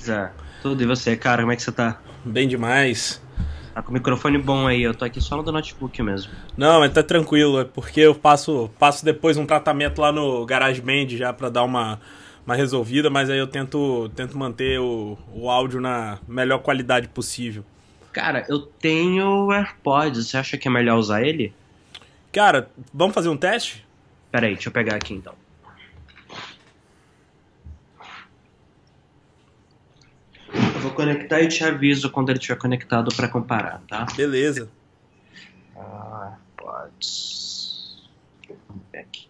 Zé, tudo, e você, cara, como é que você tá? Bem demais. Tá com o microfone bom aí, eu tô aqui só no do notebook mesmo. Não, mas tá tranquilo, é porque eu passo depois um tratamento lá no GarageBand já pra dar uma resolvida, mas aí eu tento manter o áudio na melhor qualidade possível. Cara, eu tenho AirPods, você acha que é melhor usar ele? Cara, vamos fazer um teste? Pera aí, deixa eu pegar aqui então. Eu vou conectar e te aviso quando ele estiver conectado pra comparar, tá? Beleza. AirPods. Vamos ver aqui.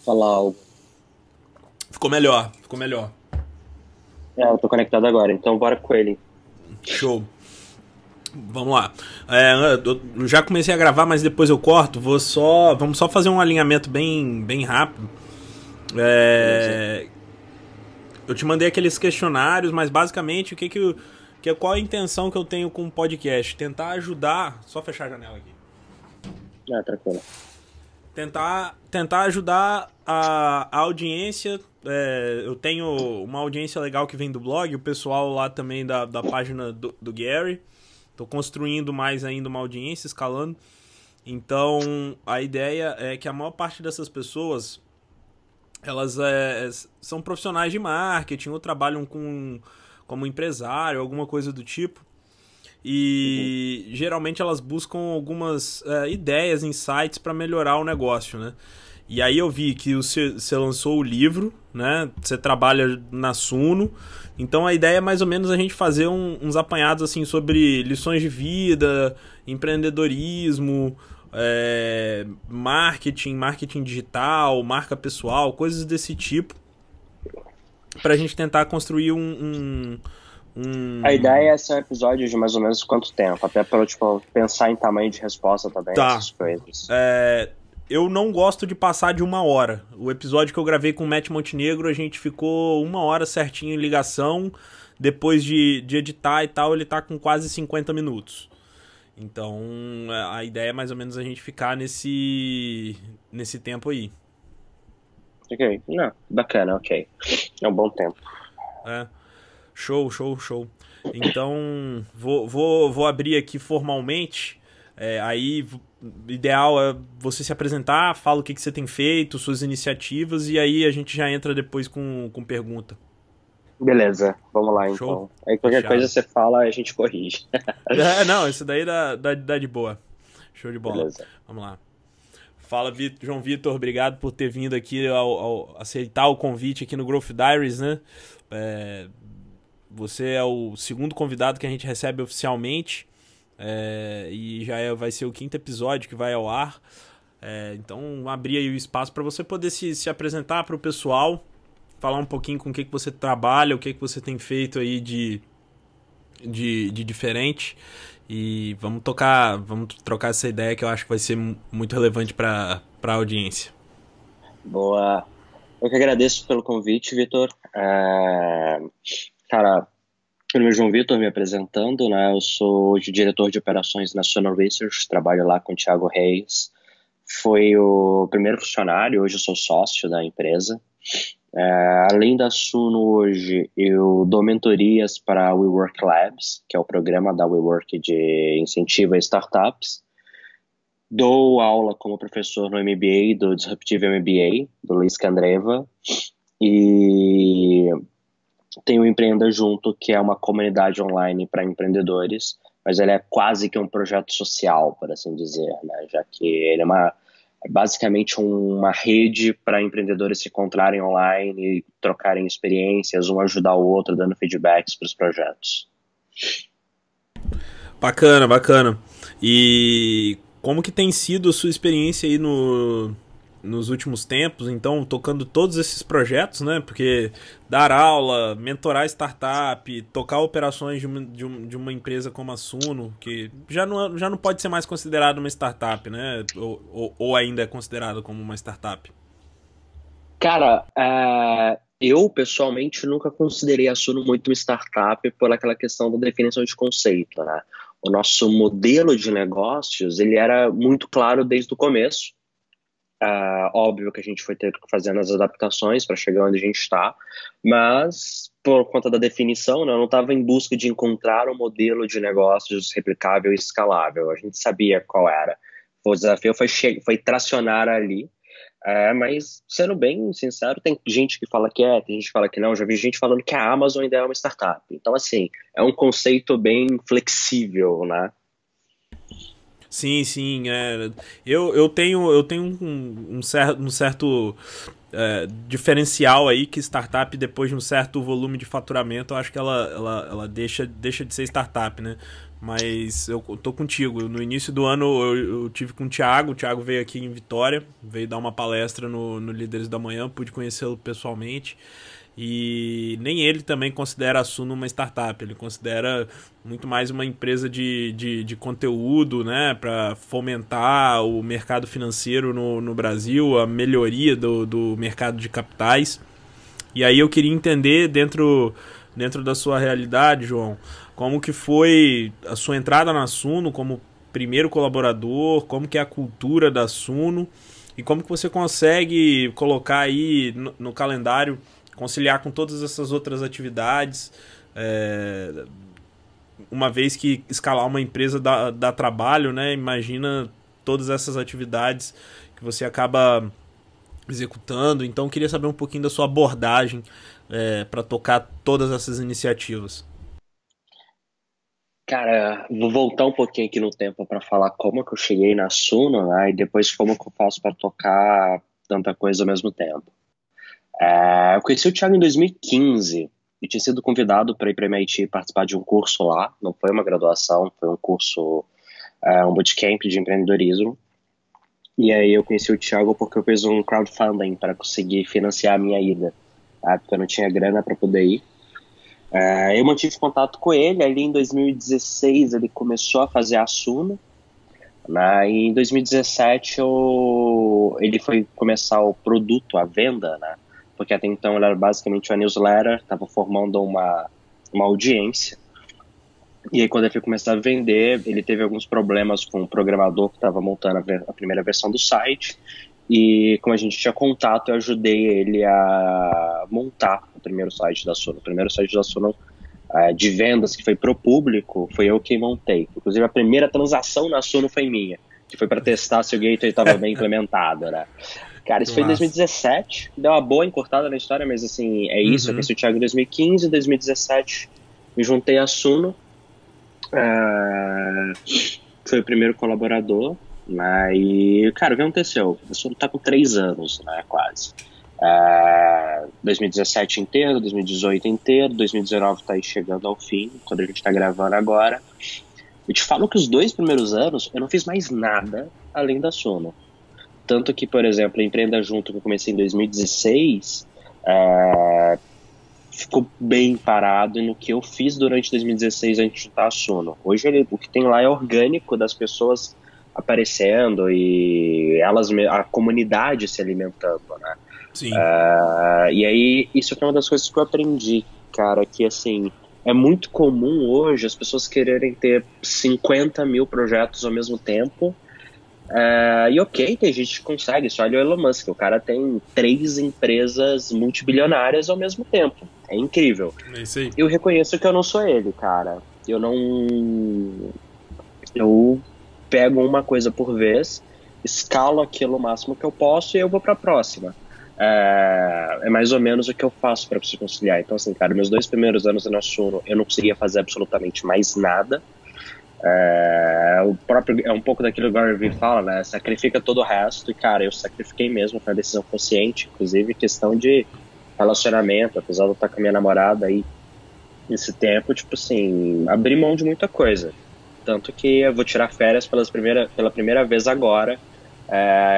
Falar algo. Ficou melhor, ficou melhor. Eu tô conectado agora, então bora com ele. Show. Vamos lá. Eu já comecei a gravar, mas depois eu corto. Vamos só fazer um alinhamento bem rápido. Eu te mandei aqueles questionários, mas basicamente qual a intenção que eu tenho com o podcast? Tentar ajudar. Só fechar a janela aqui. Tranquilo. Tentar ajudar a audiência. Eu tenho uma audiência legal que vem do blog, o pessoal lá também da página do Gary. Tô construindo mais ainda uma audiência, escalando. Então, a ideia é que a maior parte dessas pessoas, elas são profissionais de marketing ou trabalham como empresário, alguma coisa do tipo. E geralmente elas buscam algumas ideias, insights para melhorar o negócio, né? E aí eu vi que você lançou o livro, né? Você trabalha na Suno. Então a ideia é mais ou menos a gente fazer uns apanhados assim sobre lições de vida, empreendedorismo, marketing digital, marca pessoal, coisas desse tipo, para a gente tentar construir A ideia é ser um episódio de mais ou menos quanto tempo? Até para pensar em tamanho de resposta também, Tá. essas coisas. Eu não gosto de passar de 1 hora. O episódio que eu gravei com o Matt Montenegro, a gente ficou 1 hora certinho em ligação. Depois de editar e tal, ele tá com quase 50 minutos. Então, a ideia é mais ou menos a gente ficar nesse tempo aí. Ok, não, bacana, ok. É um bom tempo. Show. Então, vou abrir aqui formalmente. Aí, o ideal é você se apresentar, fala o que você tem feito, suas iniciativas, e aí a gente já entra depois com pergunta. Beleza, vamos lá Show? então. Aí qualquer Fechado. coisa você fala, a gente corrige. Não, isso daí dá de boa. Show de bola. Beleza. Vamos lá. Fala, João Vitor, obrigado por ter vindo aqui ao aceitar o convite aqui no Growth Diaries, né? Você é o segundo convidado que a gente recebe oficialmente. E já vai ser o 5º episódio que vai ao ar. Então, abrir aí o espaço para você poder se apresentar para o pessoal, falar um pouquinho com o que você trabalha, o que você tem feito aí de diferente. E vamos trocar essa ideia que eu acho que vai ser muito relevante para a audiência. Boa. Eu que agradeço pelo convite, Vitor. Cara, meu nome é João Vitor, me apresentando, né? Eu sou hoje diretor de operações na Suno Research, trabalho lá com o Thiago Reis. Foi o primeiro funcionário, hoje eu sou sócio da empresa. Além da Suno hoje, eu dou mentorias para a WeWork Labs, que é o programa da WeWork de incentivo a startups. Dou aula como professor no MBA, do Disruptive MBA, do Luiz Candreva. E tem o Empreenda Junto, que é uma comunidade online para empreendedores, mas ele é quase que um projeto social, por assim dizer, né? Já que ele é basicamente uma rede para empreendedores se encontrarem online e trocarem experiências, um ajudar o outro, dando feedbacks para os projetos. Bacana. E como que tem sido a sua experiência aí nos últimos tempos, então, tocando todos esses projetos, né? Porque dar aula, mentorar startup, tocar operações de uma empresa como a Suno, que já não pode ser mais considerado uma startup, né? Ou ainda é considerado como uma startup. Cara, Eu, pessoalmente, nunca considerei a Suno muito uma startup por aquela questão da definição de conceito, né? O nosso modelo de negócios, ele era muito claro desde o começo. Óbvio que a gente foi ter que fazer as adaptações para chegar onde a gente está, mas por conta da definição, né, eu não estava em busca de encontrar um modelo de negócios replicável e escalável. A gente sabia qual era. O desafio foi tracionar ali. Mas, sendo bem sincero, tem gente que fala que tem gente que fala que não. Já vi gente falando que a Amazon ainda é uma startup. Então, assim, é um conceito bem flexível, né? Sim, sim. Eu tenho um certo diferencial aí que startup, depois de um certo volume de faturamento, eu acho que ela deixa de ser startup, né? Mas eu tô contigo. No início do ano eu tive com o Thiago veio aqui em Vitória, veio dar uma palestra no Líderes da Manhã, pude conhecê-lo pessoalmente. E nem ele também considera a Suno uma startup, ele considera muito mais uma empresa de conteúdo, né, para fomentar o mercado financeiro no Brasil, a melhoria do mercado de capitais. E aí eu queria entender dentro da sua realidade, João, como que foi a sua entrada na Suno como primeiro colaborador, como que é a cultura da Suno e como que você consegue colocar aí no calendário, conciliar com todas essas outras atividades, uma vez que escalar uma empresa dá trabalho, né? Imagina todas essas atividades que você acaba executando. Então, eu queria saber um pouquinho da sua abordagem para tocar todas essas iniciativas. Cara, vou voltar um pouquinho aqui no tempo para falar como que eu cheguei na Suno, né, e depois como que eu faço para tocar tanta coisa ao mesmo tempo. Eu conheci o Thiago em 2015 e tinha sido convidado para ir para a MIT participar de um curso lá. Não foi uma graduação, foi um curso, um bootcamp de empreendedorismo. E aí eu conheci o Thiago porque eu fiz um crowdfunding para conseguir financiar a minha ida, tá? Porque eu não tinha grana para poder ir. Eu mantive contato com ele, ali em 2016 ele começou a fazer a Suno, né? E em 2017 ele foi começar o produto, a venda, né? Porque até então ele era basicamente uma newsletter, estava formando uma audiência. E aí quando ele foi começar a vender, ele teve alguns problemas com o programador que estava montando a primeira versão do site. E como a gente tinha contato, eu ajudei ele a montar o primeiro site da Suno. O primeiro site da Suno de vendas, que foi pro público, foi eu quem montei. Inclusive a primeira transação na Suno foi minha, que foi para testar se o gateway estava bem implementado, né? Cara, isso foi em 2017, deu uma boa encurtada na história, mas assim, é isso. Eu conheci o Thiago em 2015, 2017 me juntei à Suno, foi o primeiro colaborador, né? E, cara, o que aconteceu? A Suno tá com 3 anos, né, quase. 2017 inteiro, 2018 inteiro, 2019 tá aí chegando ao fim, quando a gente tá gravando agora. Eu te falo que os 2 primeiros anos eu não fiz mais nada além da Suno. Tanto que, por exemplo, a Empreenda Junto, que eu comecei em 2016, ficou bem parado no que eu fiz durante 2016 antes de juntar a Suno. Hoje o que tem lá é orgânico, das pessoas aparecendo e a comunidade se alimentando, né? Sim. E aí, isso foi uma das coisas que eu aprendi, cara, que assim, é muito comum hoje as pessoas quererem ter 50 mil projetos ao mesmo tempo. E ok, tem gente que consegue. Só olha o Elon Musk, o cara tem 3 empresas multibilionárias ao mesmo tempo. É incrível. É isso aí. Eu reconheço que eu não sou ele, cara. Eu pego uma coisa por vez, escalo aquilo o máximo que eu posso e eu vou pra próxima. É mais ou menos o que eu faço para se conciliar. Então, assim, cara, meus 2 primeiros anos na Suno, eu não conseguia fazer absolutamente mais nada. É um pouco daquilo que o Gary Vee fala, né? Sacrifica todo o resto. E, cara, eu sacrifiquei mesmo, foi uma decisão consciente. Inclusive, questão de relacionamento. Apesar de eu estar com a minha namorada aí nesse tempo, tipo assim, abri mão de muita coisa. Tanto que eu vou tirar férias pela primeira vez agora,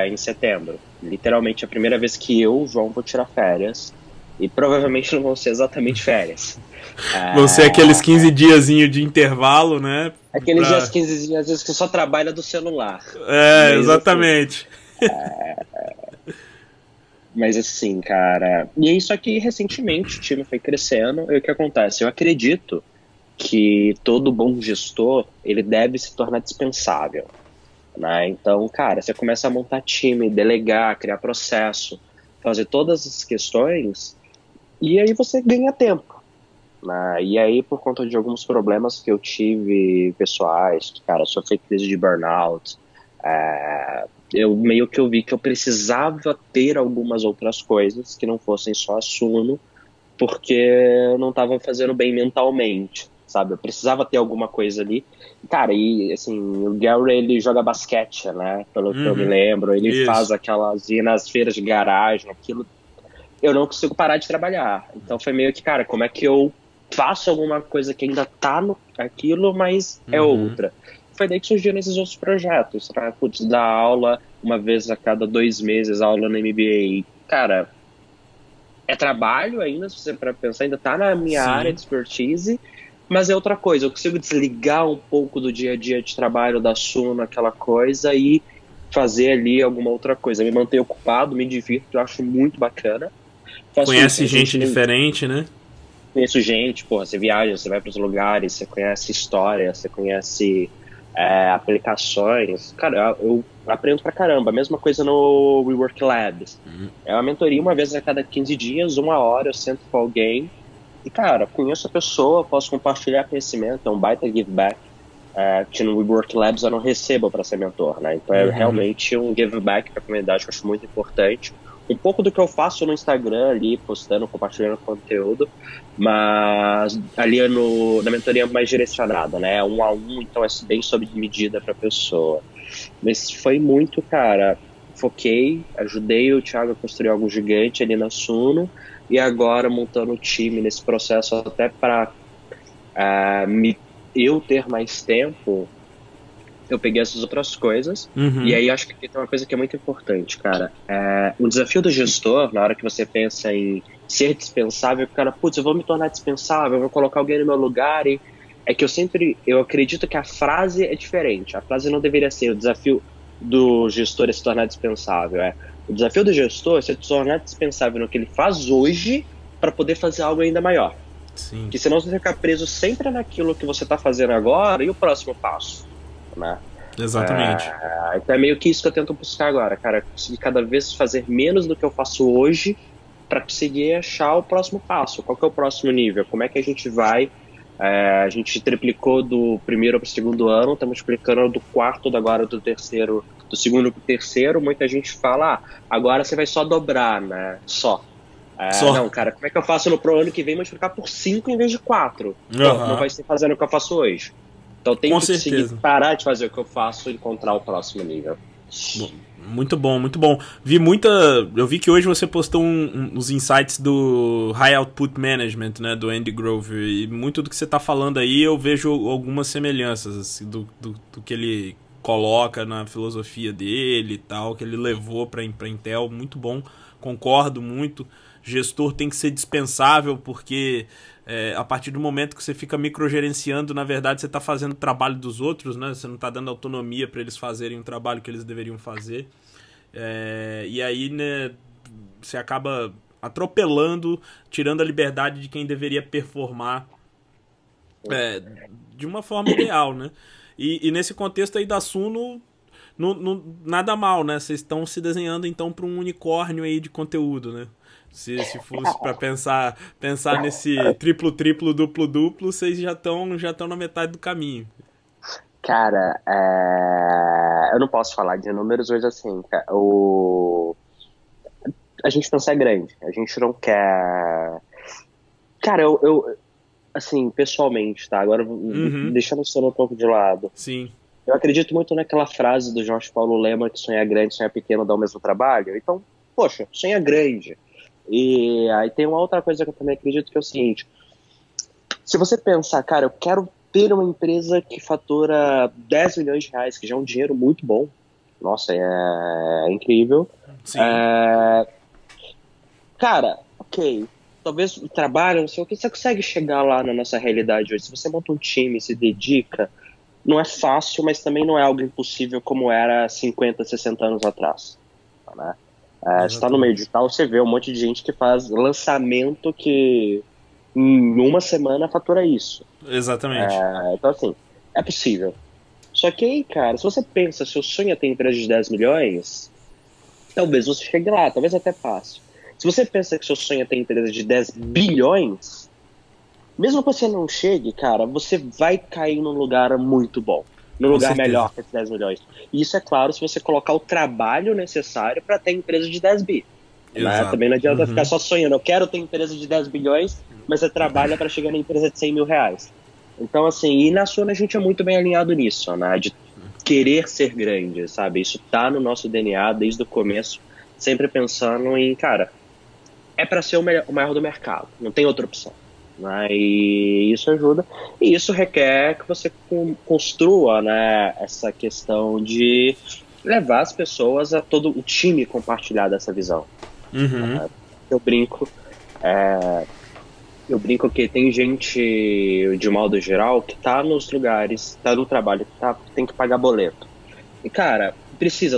em setembro. Literalmente a primeira vez que eu, João, vou tirar férias. E provavelmente não vão ser exatamente férias. Vão ser aqueles 15 diazinho de intervalo, né? Aqueles dias 15 dias, às vezes, que só trabalha do celular. Exatamente. Mas assim, cara. E é isso aqui, recentemente, o time foi crescendo. E o que acontece? Eu acredito que todo bom gestor, ele deve se tornar dispensável, né? Então, cara, você começa a montar time, delegar, criar processo, fazer todas as questões, e aí você ganha tempo, né? E aí, por conta de alguns problemas que eu tive pessoais, cara, sofri crise de burnout, eu meio que eu vi que eu precisava ter algumas outras coisas que não fossem só assunto, porque eu não estava fazendo bem mentalmente, sabe? Eu precisava ter alguma coisa ali. Cara, e assim, o Gary, ele joga basquete, né? Pelo que eu me lembro. Ele faz aquelas ir nas feiras de garagem, aquilo. Eu não consigo parar de trabalhar. Então foi meio que, cara, como é que eu faço alguma coisa que ainda tá no aquilo, mas é outra. Foi daí que surgiram esses outros projetos, tá? Putz, dar aula uma vez a cada 2 meses, aula na MBA. Cara, é trabalho ainda, se você para pensar, ainda tá na minha área de expertise, mas é outra coisa. Eu consigo desligar um pouco do dia a dia de trabalho, da Suno, aquela coisa, e fazer ali alguma outra coisa. Me manter ocupado, me divirto, eu acho muito bacana. Conhece gente diferente, né? Conheço gente, porra, você viaja, você vai para os lugares, você conhece história, você conhece aplicações. Cara, eu aprendo pra caramba. A mesma coisa no WeWork Labs. É uma mentoria uma vez a cada 15 dias, 1 hora eu sento com alguém e, cara, conheço a pessoa, posso compartilhar conhecimento, é um baita give back. Que no WeWork Labs eu não recebo para ser mentor, né? Então é realmente um give back para a comunidade que eu acho muito importante. Um pouco do que eu faço no Instagram ali, postando, compartilhando conteúdo, mas ali na mentoria mais direcionada, né? 1 a 1, então é bem sob medida para a pessoa. Mas foi muito, cara, foquei, ajudei o Thiago a construir algo gigante ali na Suno, e agora montando o time nesse processo até para eu ter mais tempo. Eu peguei essas outras coisas, e aí acho que aqui tem uma coisa que é muito importante, cara. O desafio do gestor, na hora que você pensa em ser dispensável, cara, putz, eu vou me tornar dispensável, eu vou colocar alguém no meu lugar, é que eu acredito que a frase é diferente. A frase não deveria ser o desafio do gestor é se tornar dispensável. O desafio do gestor é se tornar dispensável no que ele faz hoje para poder fazer algo ainda maior. Sim. Porque senão você fica preso sempre naquilo que você está fazendo agora e o próximo passo, né? Exatamente. Então é meio que isso que eu tento buscar agora, cara. Conseguir cada vez fazer menos do que eu faço hoje para conseguir achar o próximo passo. Qual que é o próximo nível? Como é que a gente vai? A gente triplicou do primeiro para o segundo ano, estamos triplicando do quarto, agora do terceiro, do segundo para o terceiro. Muita gente fala, agora você vai só dobrar, né? Só. Não, cara, como é que eu faço pro ano que vem multiplicar por 5 em vez de 4? Não vai ser fazendo o que eu faço hoje. Então tem que conseguir parar de fazer o que eu faço e encontrar o próximo nível. Muito bom, muito bom. Eu vi que hoje você postou uns insights do High Output Management, né, do Andy Grove, e muito do que você está falando aí eu vejo algumas semelhanças assim, do que ele coloca na filosofia dele e tal, que ele levou para Intel. Muito bom, concordo muito. Gestor tem que ser dispensável, porque a partir do momento que você fica microgerenciando, na verdade você está fazendo o trabalho dos outros, né? Você não está dando autonomia para eles fazerem o trabalho que eles deveriam fazer. E aí, né, você acaba atropelando, tirando a liberdade de quem deveria performar de uma forma ideal, né? E nesse contexto aí da Suno, nada mal, né? Vocês estão se desenhando então para um unicórnio aí de conteúdo, né? Se fosse para pensar nesse triplo, duplo, vocês já estão na metade do caminho. Cara, eu não posso falar de números hoje assim. A gente pensa grande, a gente não quer... Cara, eu assim, pessoalmente, tá? Agora, deixando o sono um pouco de lado. Sim. Eu acredito muito naquela frase do Jorge Paulo Lema que sonhar grande, sonhar pequeno dá o mesmo trabalho. Então, poxa, sonha grande. E aí tem uma outra coisa que eu também acredito, que é o seguinte: se você pensar, cara, eu quero ter uma empresa que fatura 10 milhões de reais, que já é um dinheiro muito bom. Nossa, é incrível. Sim. Cara, ok, talvez o trabalho, não sei o que, você consegue chegar lá na nossa realidade hoje. Se você monta um time, se dedica, não é fácil, mas também não é algo impossível como era 50, 60 anos atrás, né? Você está no meio digital, você vê um monte de gente que faz lançamento que em uma semana fatura isso. Exatamente. Então, assim, é possível. Só que aí, cara, se você pensa, seu sonho é ter empresa de 10 milhões, talvez você chegue lá, talvez até passe. Se você pensa que seu sonho é ter empresa de 10 bilhões, mesmo que você não chegue, cara, você vai cair num lugar muito bom. Num Com lugar certeza. melhor que esses 10 milhões. E isso é claro se você colocar o trabalho necessário para ter empresa de 10 bi. Né? Também não adianta ficar só sonhando. Eu quero ter empresa de 10 bilhões, mas você trabalha para chegar na empresa de 100 mil reais. Então, assim, e na Suno a gente é muito bem alinhado nisso, né? De querer ser grande, sabe? Isso tá no nosso DNA desde o começo, sempre pensando em, cara, é para ser o maior do mercado, não tem outra opção. Né? E isso ajuda, e isso requer que você construa, né, essa questão de levar as pessoas a todo o time compartilhar dessa visão. Eu brinco que tem gente, de modo geral, que tá nos lugares, tá no trabalho, tem que pagar boleto. E, cara,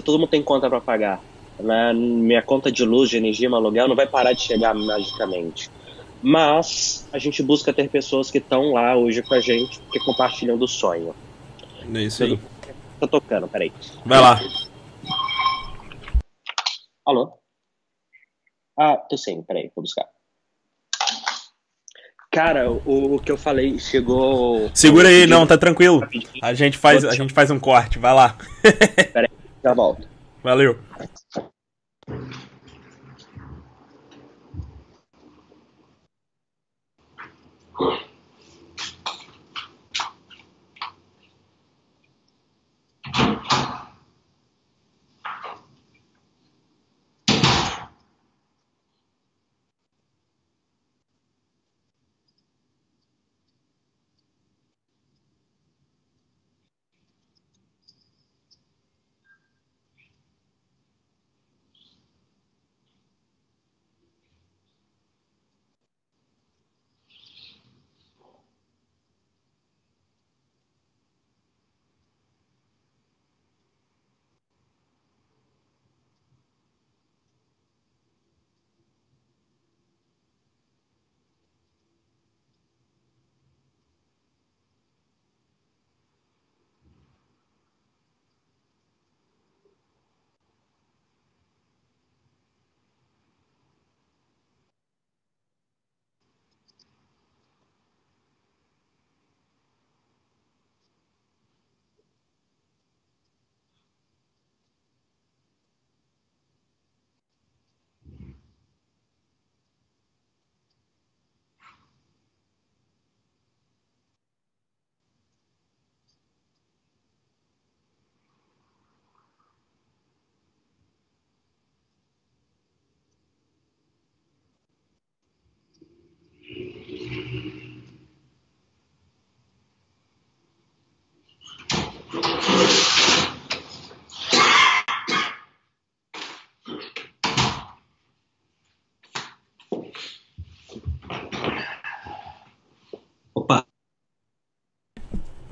todo mundo tem conta para pagar. Né? Minha conta de luz, de energia, meu aluguel não vai parar de chegar magicamente. Mas a gente busca ter pessoas que estão lá hoje com a gente, que compartilham do sonho. É isso aí. Tô tocando, peraí. Vai lá. Alô? Tô sim, peraí, vou buscar. Cara, o que eu falei chegou... Segura aí, não, tá tranquilo. A gente faz um corte, vai lá. Peraí, já volto. Valeu.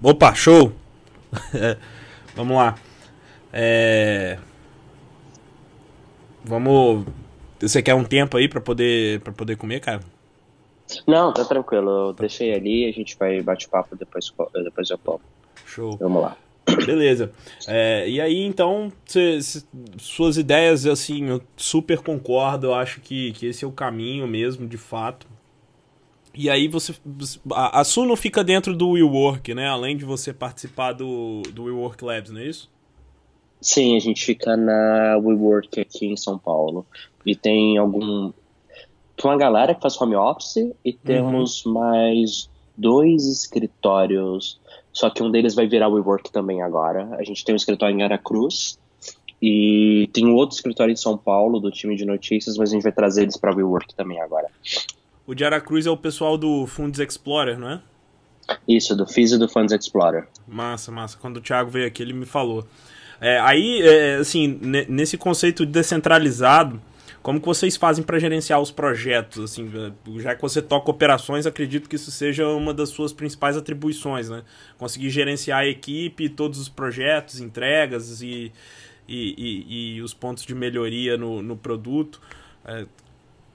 Opa, show! Vamos lá. Vamos. Você quer um tempo aí pra poder comer, cara? Não, tá tranquilo. Eu deixei ali, a gente vai bate papo depois eu como. Show. Vamos lá. Beleza. E aí, então, suas ideias, assim, eu super concordo. Eu acho que esse é o caminho mesmo, de fato. E aí a Suno fica dentro do WeWork, né? Além de você participar do WeWork Labs, não é isso? Sim, a gente fica na WeWork aqui em São Paulo. E tem uma galera que faz home office e temos mais 2 escritórios. Só que um deles vai virar WeWork também agora. A gente tem um escritório em Aracruz e tem um outro escritório em São Paulo do time de notícias, mas a gente vai trazer eles para WeWork também agora. O de Aracruz é o pessoal do Funds Explorer, não é? Isso, do FIS e do Funds Explorer. Massa. Quando o Thiago veio aqui, ele me falou. Assim, nesse conceito descentralizado, como que vocês fazem para gerenciar os projetos? Assim, já que você toca operações, acredito que isso seja uma das suas principais atribuições, né? Conseguir gerenciar a equipe, todos os projetos, entregas e os pontos de melhoria no produto.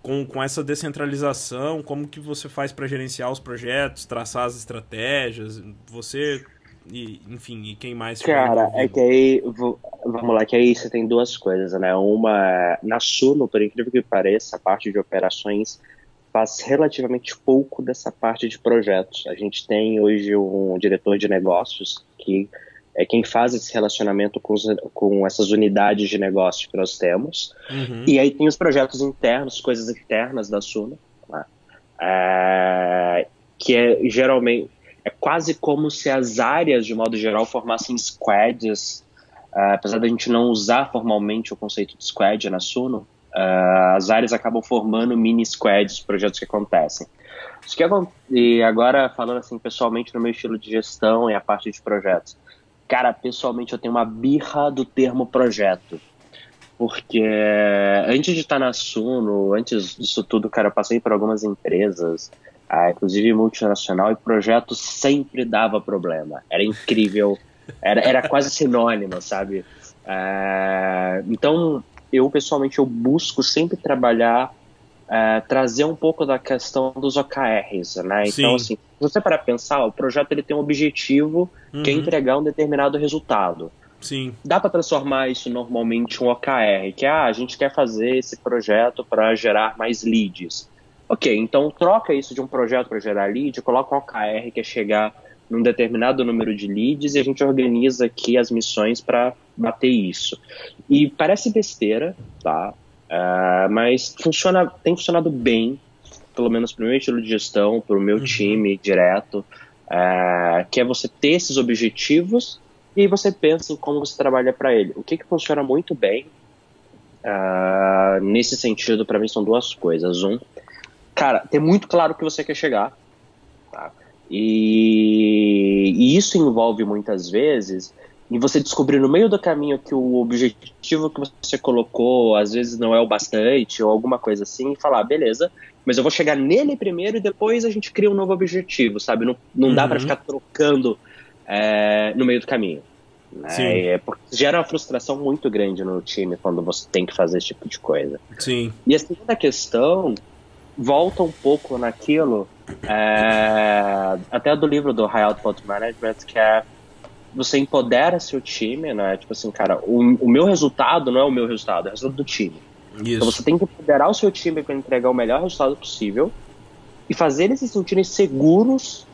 Com essa descentralização, como que você faz para gerenciar os projetos, traçar as estratégias, você enfim, e quem mais? Cara, é que aí, vamos lá, que aí você tem duas coisas, né? Uma, na Suno, por incrível que pareça, a parte de operações faz relativamente pouco dessa parte de projetos. A gente tem hoje um diretor de negócios que é quem faz esse relacionamento com essas unidades de negócio que nós temos. Uhum. E aí tem os projetos internos, coisas internas da Suno, né? Que é geralmente... É quase como se as áreas, de modo geral, formassem squads. Apesar da gente não usar formalmente o conceito de squad na Suno, as áreas acabam formando mini squads, projetos que acontecem. E agora, falando assim pessoalmente no meu estilo de gestão e a parte de projetos. Cara, pessoalmente eu tenho uma birra do termo projeto. Porque antes de estar na Suno, antes disso tudo, cara, eu passei por algumas empresas, inclusive multinacional, e projeto sempre dava problema. Era incrível, era quase sinônimo, sabe? Então, eu pessoalmente eu busco sempre trabalhar, trazer um pouco da questão dos OKRs, né? Então, assim, se você parar pra pensar, o projeto ele tem um objetivo, que é entregar um determinado resultado. Sim. Dá para transformar isso normalmente em um OKR, que a gente quer fazer esse projeto para gerar mais leads. Ok, então troca isso de um projeto para gerar lead, coloca um OKR que é chegar num determinado número de leads e a gente organiza aqui as missões para bater isso. E parece besteira, tá? Mas tem funcionado bem, pelo menos para o meu estilo de gestão, para o meu time direto, que é você ter esses objetivos e aí você pensa em como você trabalha para ele. O que funciona muito bem nesse sentido, para mim, são duas coisas. Cara, ter muito claro o que você quer chegar, tá? E isso envolve muitas vezes em você descobrir no meio do caminho que o objetivo que você colocou às vezes não é o bastante ou alguma coisa assim e falar, beleza, mas eu vou chegar nele primeiro e depois a gente cria um novo objetivo, sabe? Não dá pra ficar trocando no meio do caminho. Né? Porque gera uma frustração muito grande no time quando você tem que fazer esse tipo de coisa. Sim. E a segunda questão volta um pouco naquilo, até do livro do High Output Management, que é você empodera seu time, né? Tipo assim, cara, o meu resultado não é o meu resultado, é o resultado do time. Isso. Então você tem que empoderar o seu time para entregar o melhor resultado possível e fazer eles se sentirem seguros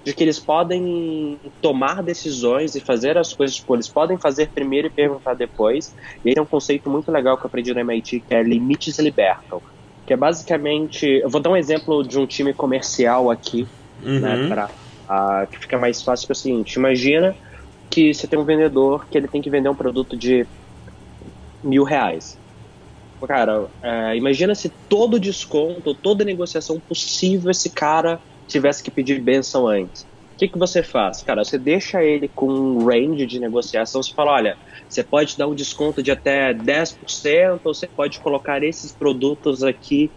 de que eles podem tomar decisões e fazer as coisas, tipo, eles podem fazer primeiro e perguntar depois. E aí tem um conceito muito legal que eu aprendi no MIT, que é limites libertam. Que é basicamente... Eu vou dar um exemplo de um time comercial aqui, né, que fica mais fácil, que é o seguinte: imagina que você tem um vendedor que ele tem que vender um produto de R$1.000. Cara, imagina se todo desconto, toda negociação possível esse cara tivesse que pedir bênção antes. O que você faz? Cara, você deixa ele com um range de negociação, você fala, olha, você pode dar um desconto de até 10%, ou você pode colocar esses produtos aqui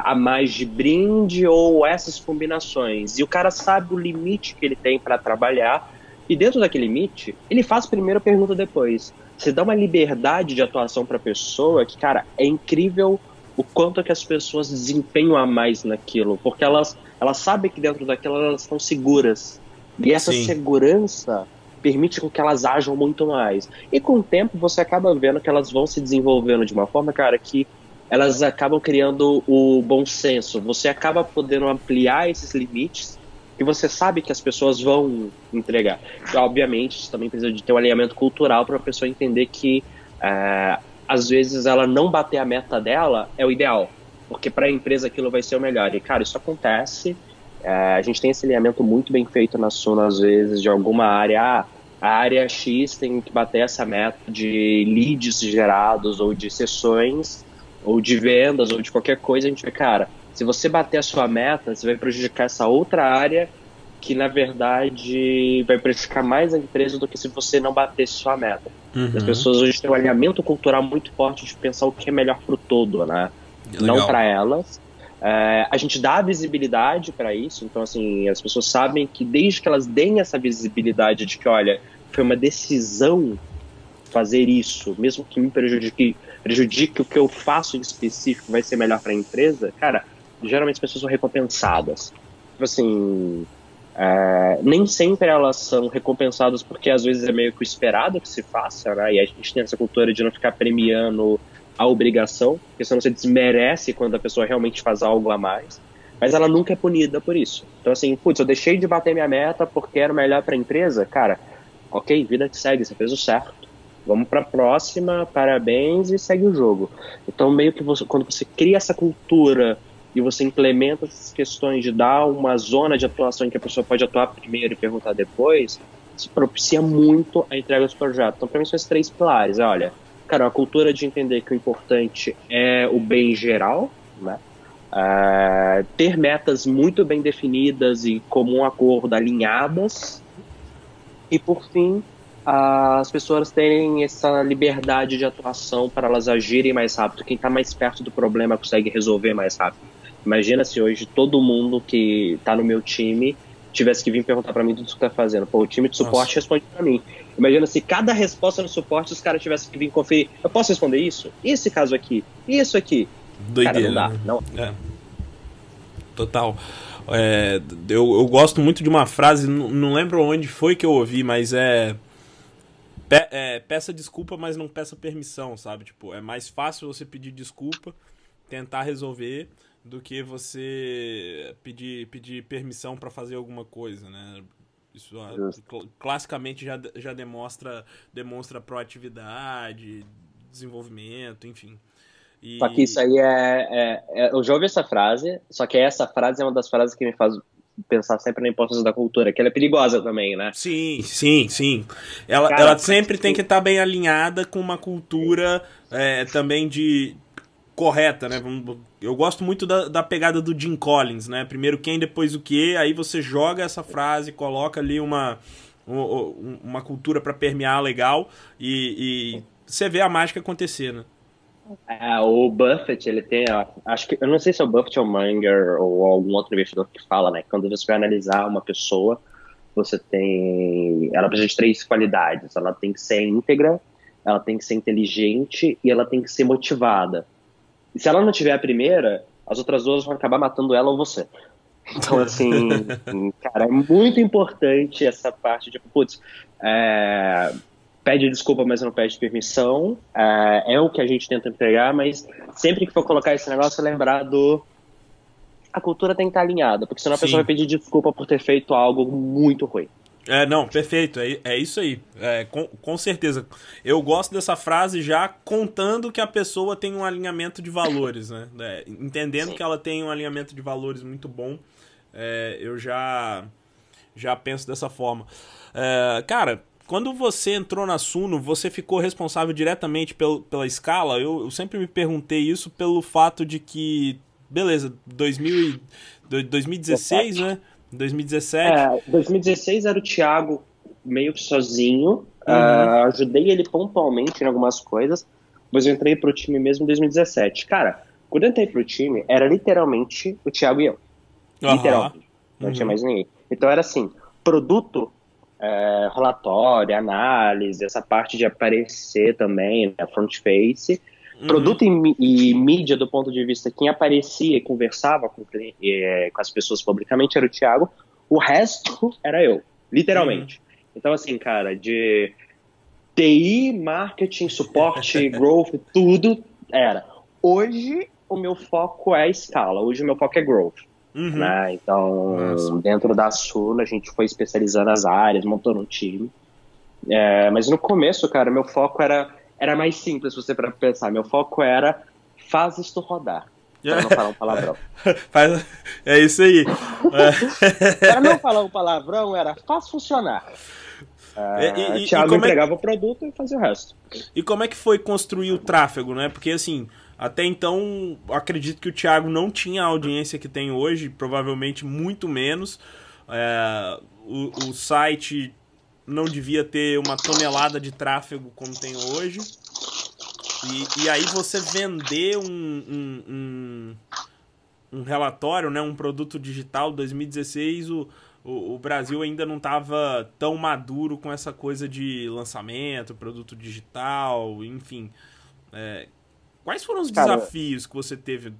a mais de brinde, ou essas combinações. E o cara sabe o limite que ele tem para trabalhar, e dentro daquele limite, ele faz primeiro a pergunta depois. Você dá uma liberdade de atuação para a pessoa que, cara, é incrível o quanto que as pessoas desempenham a mais naquilo, porque elas sabem que dentro daquilo elas estão seguras. E essa segurança permite com que elas ajam muito mais. E com o tempo você acaba vendo que elas vão se desenvolvendo de uma forma, cara, que elas acabam criando o bom senso. Você acaba podendo ampliar esses limites e você sabe que as pessoas vão entregar. E, obviamente, isso também precisa de ter um alinhamento cultural para a pessoa entender que às vezes ela não bater a meta dela é o ideal, porque para a empresa aquilo vai ser o melhor. E, cara, isso acontece. A gente tem esse alinhamento muito bem feito na Suno, às vezes, de alguma área. A área X tem que bater essa meta de leads gerados, ou de sessões, ou de vendas, ou de qualquer coisa. A gente vê, cara, se você bater a sua meta, você vai prejudicar essa outra área que, na verdade, vai prejudicar mais a empresa do que se você não batesse sua meta. As pessoas hoje têm um alinhamento cultural muito forte de pensar o que é melhor pro todo, né? Legal. Não para elas. A gente dá visibilidade para isso, então, assim, as pessoas sabem que desde que elas deem essa visibilidade de que, olha, foi uma decisão fazer isso, mesmo que me prejudique o que eu faço em específico vai ser melhor para a empresa, cara, geralmente as pessoas são recompensadas. Tipo assim, nem sempre elas são recompensadas porque às vezes é meio que o esperado que se faça, né? E a gente tem essa cultura de não ficar premiando a obrigação, porque senão você desmerece quando a pessoa realmente faz algo a mais. Mas ela nunca é punida por isso. Então assim, putz, eu deixei de bater minha meta porque era melhor para a empresa, cara, ok, vida que segue, você fez o certo. Vamos para a próxima, parabéns e segue o jogo. Então meio que quando você cria essa cultura e você implementa essas questões de dar uma zona de atuação em que a pessoa pode atuar primeiro e perguntar depois, isso propicia muito a entrega dos projetos. Então, para mim, são esses 3 pilares. Olha, cara, a cultura de entender que o importante é o bem geral, né? Ter metas muito bem definidas e comum acordo alinhadas. E, por fim, as pessoas terem essa liberdade de atuação para elas agirem mais rápido. Quem está mais perto do problema consegue resolver mais rápido. Imagina se hoje todo mundo que está no meu time tivesse que vir perguntar para mim tudo o que está fazendo. Pô, o time de suporte responde para mim. Imagina se cada resposta no suporte os caras tivessem que vir conferir. Eu posso responder isso? Esse caso aqui? Isso aqui? Doideira, cara, não dá. Não. Total. Eu gosto muito de uma frase, não lembro onde foi que eu ouvi, mas peça desculpa, mas não peça permissão, sabe? Tipo, é mais fácil você pedir desculpa, tentar resolver, do que você pedir permissão para fazer alguma coisa, né? Isso classicamente já demonstra proatividade, desenvolvimento, enfim. Só que isso aí eu já ouvi essa frase, só que essa frase é uma das frases que me faz pensar sempre na importância da cultura, que ela é perigosa também, né? Sim. Ela sempre tem que estar bem alinhada com uma cultura também correta, né? Eu gosto muito da pegada do Jim Collins, né? Primeiro quem, depois o quê, aí você joga essa frase, coloca ali uma cultura para permear legal e você vê a mágica acontecer, né? O Buffett, ele tem, acho que, eu não sei se é o Buffett ou o Munger ou algum outro investidor que fala, né? Quando você vai analisar uma pessoa, ela precisa de 3 qualidades. Ela tem que ser íntegra, ela tem que ser inteligente e ela tem que ser motivada. E se ela não tiver a primeira, as outras 2 vão acabar matando ela ou você. Então, assim, cara, é muito importante essa parte de, putz, pede desculpa, mas não pede permissão. É o que a gente tenta entregar, mas sempre que for colocar esse negócio, lembrar a cultura tem que estar alinhada, porque senão a pessoa vai pedir desculpa por ter feito algo muito ruim. Não, perfeito, é isso aí, com certeza. Eu gosto dessa frase já contando que a pessoa tem um alinhamento de valores, né? Entendendo que ela tem um alinhamento de valores muito bom, eu já penso dessa forma. Cara, quando você entrou na Suno, você ficou responsável diretamente pela escala? Eu sempre me perguntei isso pelo fato de que, beleza, 2016, né? 2017. 2016 era o Thiago meio que sozinho. Ajudei ele pontualmente em algumas coisas, mas eu entrei pro time mesmo em 2017. Cara, quando eu entrei pro time, era literalmente o Thiago e eu. Literalmente. Não tinha mais ninguém. Então era assim, produto, relatório, análise, essa parte de aparecer também, né, front face. Produto e mídia, do ponto de vista quem aparecia e conversava com as pessoas publicamente era o Thiago, o resto era eu, literalmente. Então, assim, cara, de TI, marketing, suporte, growth, tudo era. Hoje, o meu foco é a escala, hoje o meu foco é growth. Né? Então, dentro da Suno, a gente foi especializando as áreas, montando um time. Mas no começo, cara, meu foco era mais simples, se você para pensar. Meu foco era faz isto rodar. Para não falar um palavrão. É isso aí. Para não falar um palavrão, era faz funcionar. Thiago entregava o produto e fazia o resto. E como é que foi construir o tráfego, né? Porque, assim, até então, acredito que o Thiago não tinha a audiência que tem hoje, provavelmente muito menos. O site não devia ter uma tonelada de tráfego como tem hoje. E aí você vender um relatório, né, um produto digital 2016, o Brasil ainda não estava tão maduro com essa coisa de lançamento, produto digital, enfim. Quais foram os Cara, desafios que você teve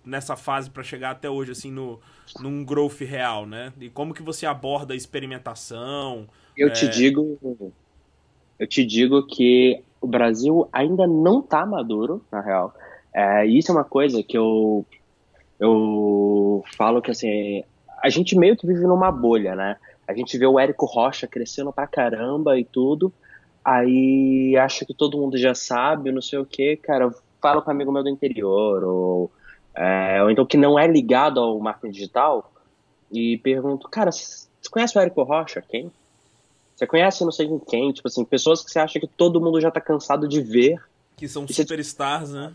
nessa fase para chegar até hoje, assim, num growth real, né? E como que você aborda a experimentação? eu te digo, eu te digo que o Brasil ainda não está maduro, na real. E isso é uma coisa que eu falo que, assim, a gente meio que vive numa bolha, né? A gente vê o Érico Rocha crescendo pra caramba e tudo, aí acha que todo mundo já sabe, não sei o quê, cara. Eu falo com um amigo meu do interior, ou então que não é ligado ao marketing digital, e pergunto, cara, você conhece o Érico Rocha? Quem? Você conhece não sei quem? Tipo assim, pessoas que você acha que todo mundo já tá cansado de ver, Que são e você superstars, né?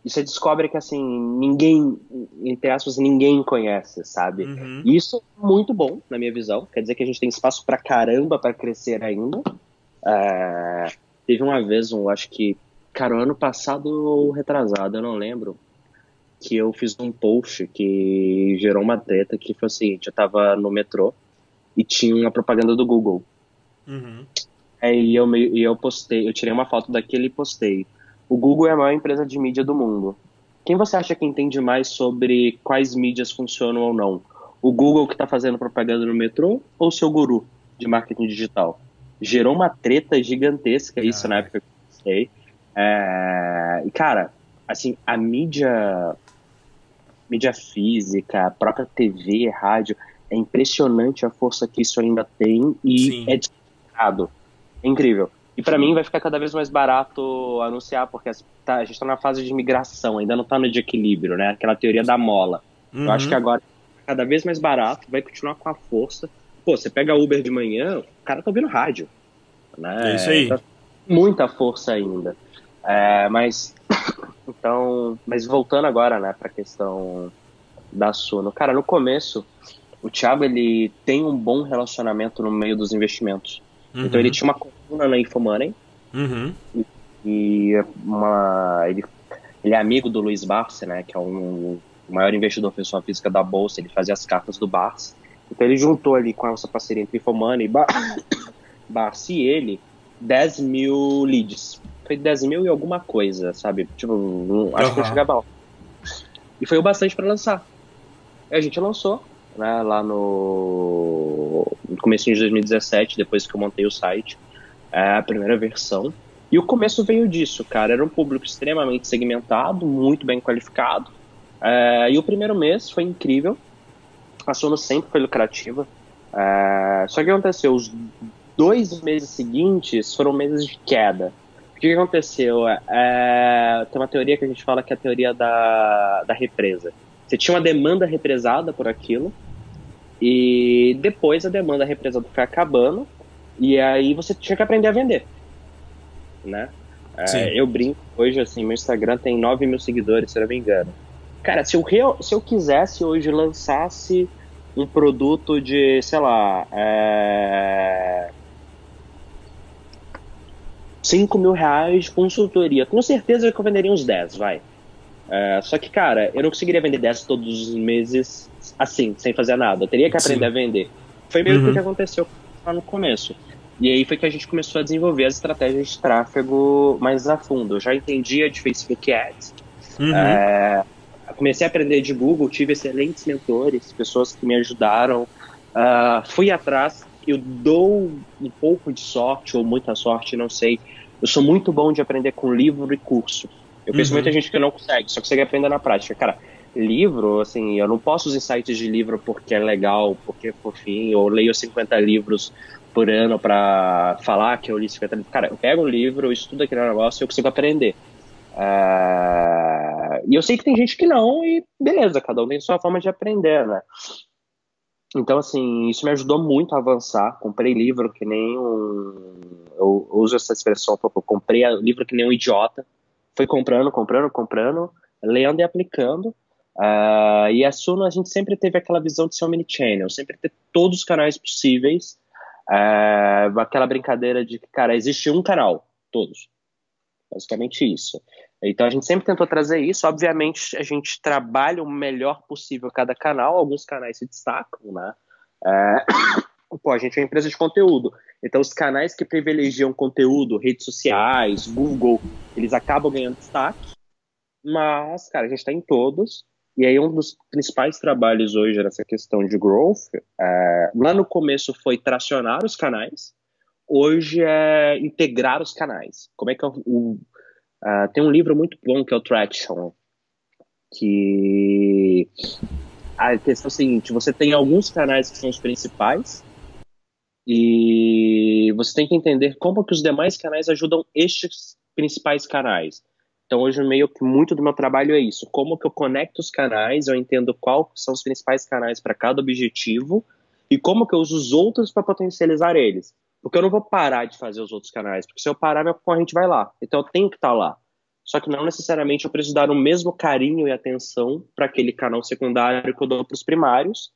E você descobre que, assim, ninguém, entre aspas, ninguém conhece, sabe? Uhum. E isso é muito bom, na minha visão. Quer dizer que a gente tem espaço pra caramba pra crescer ainda. Teve uma vez, acho que, cara, o ano passado ou retrasado, eu não lembro, que eu fiz um post que gerou uma treta, que foi o seguinte: eu tava no metrô e tinha uma propaganda do Google. Uhum. Eu postei, eu tirei uma foto daquele e postei. O Google é a maior empresa de mídia do mundo. Quem você acha que entende mais sobre quais mídias funcionam ou não? O Google que está fazendo propaganda no metrô ou o seu guru de marketing digital? Gerou uma treta gigantesca isso na época que eu postei. E, cara, assim, a mídia física, a própria TV, rádio, é impressionante a força que isso ainda tem e Sim. é disparado. É incrível. E pra mim vai ficar cada vez mais barato anunciar, porque a gente tá na fase de migração, ainda não tá no de equilíbrio, né? Aquela teoria da mola. Eu acho que Uhum. agora cada vez mais barato, vai continuar com a força. Pô, você pega Uber de manhã, o cara tá ouvindo rádio, É isso né? aí. Então, muita força ainda. Mas voltando agora, né, pra questão da Suno. Cara, no começo, o Thiago, ele tem um bom relacionamento no meio dos investimentos. Então ele Uhum. tinha uma coluna na Infomoney, Uhum. e ele é amigo do Luiz Barsi, né, que é o maior investidor pessoa física da Bolsa. Ele fazia as cartas do Barsi. Então ele juntou ali com essa parceria entre Infomoney, Barsi e ele, 10 mil leads. Foi 10 mil e alguma coisa, sabe? Tipo, acho que não Aham. chegava lá. E foi o bastante para lançar. E a gente lançou, né, lá no começo de 2017, depois que eu montei o site, a primeira versão. E o começo veio disso, cara. Era um público extremamente segmentado, muito bem qualificado. E o primeiro mês foi incrível. A Sono sempre foi lucrativa. Só que o que aconteceu? Os 2 meses seguintes foram meses de queda. O que aconteceu? Tem uma teoria que a gente fala que é a teoria da represa. Você tinha uma demanda represada por aquilo, e depois a demanda represada foi acabando, e aí você tinha que aprender a vender, né? Sim. Eu brinco hoje, assim, meu Instagram tem 9 mil seguidores, se eu não me engano. Cara, se eu quisesse hoje lançasse um produto de, sei lá, 5 mil reais de consultoria, com certeza que eu venderia uns 10, vai. Só que, cara, eu não conseguiria vender 10 todos os meses assim, sem fazer nada. Eu teria que aprender Sim. a vender. Foi meio que o que Uhum. aconteceu lá no começo. E aí foi que a gente começou a desenvolver as estratégias de tráfego mais a fundo. Eu já entendia de Facebook Ads. Uhum. Comecei a aprender de Google, tive excelentes mentores, pessoas que me ajudaram. Fui atrás. Eu dou um pouco de sorte, ou muita sorte, não sei. Eu sou muito bom de aprender com livro e curso. Eu conheço muita Uhum. gente que não consegue, só consegue aprender na prática. Cara, livro, assim, eu não posso usar sites de livro porque é legal, porque é fofinho, ou leio 50 livros por ano pra falar que eu li 50 livros. Cara, eu pego um livro, eu estudo aquele negócio e eu consigo aprender. E eu sei que tem gente que não, e beleza, cada um tem sua forma de aprender, né? Então, assim, isso me ajudou muito a avançar. Comprei livro que nem um... Eu uso essa expressão, eu comprei livro que nem um idiota. Fui comprando, comprando, comprando, lendo e aplicando. E a Suno, a gente sempre teve aquela visão de ser omnichannel, sempre ter todos os canais possíveis. Aquela brincadeira de que, cara, existe um canal, todos. Basicamente isso. Então a gente sempre tentou trazer isso. Obviamente a gente trabalha o melhor possível cada canal. Alguns canais se destacam, né? É... Pô, a gente é uma empresa de conteúdo. Então os canais que privilegiam conteúdo, redes sociais, Google, eles acabam ganhando destaque. Mas, cara, a gente está em todos. E aí um dos principais trabalhos hoje nessa questão de growth, lá no começo foi tracionar os canais. Hoje é integrar os canais. Como é que tem um livro muito bom que é o Traction, que a questão é a seguinte: você tem alguns canais que são os principais e você tem que entender como que os demais canais ajudam estes principais canais. Então hoje meio que muito do meu trabalho é isso: como que eu conecto os canais, eu entendo quais são os principais canais para cada objetivo e como que eu uso os outros para potencializar eles. Porque eu não vou parar de fazer os outros canais, porque se eu parar, meu concorrente vai lá. Então eu tenho que estar lá. Só que não necessariamente eu preciso dar o mesmo carinho e atenção para aquele canal secundário que eu dou para os primários.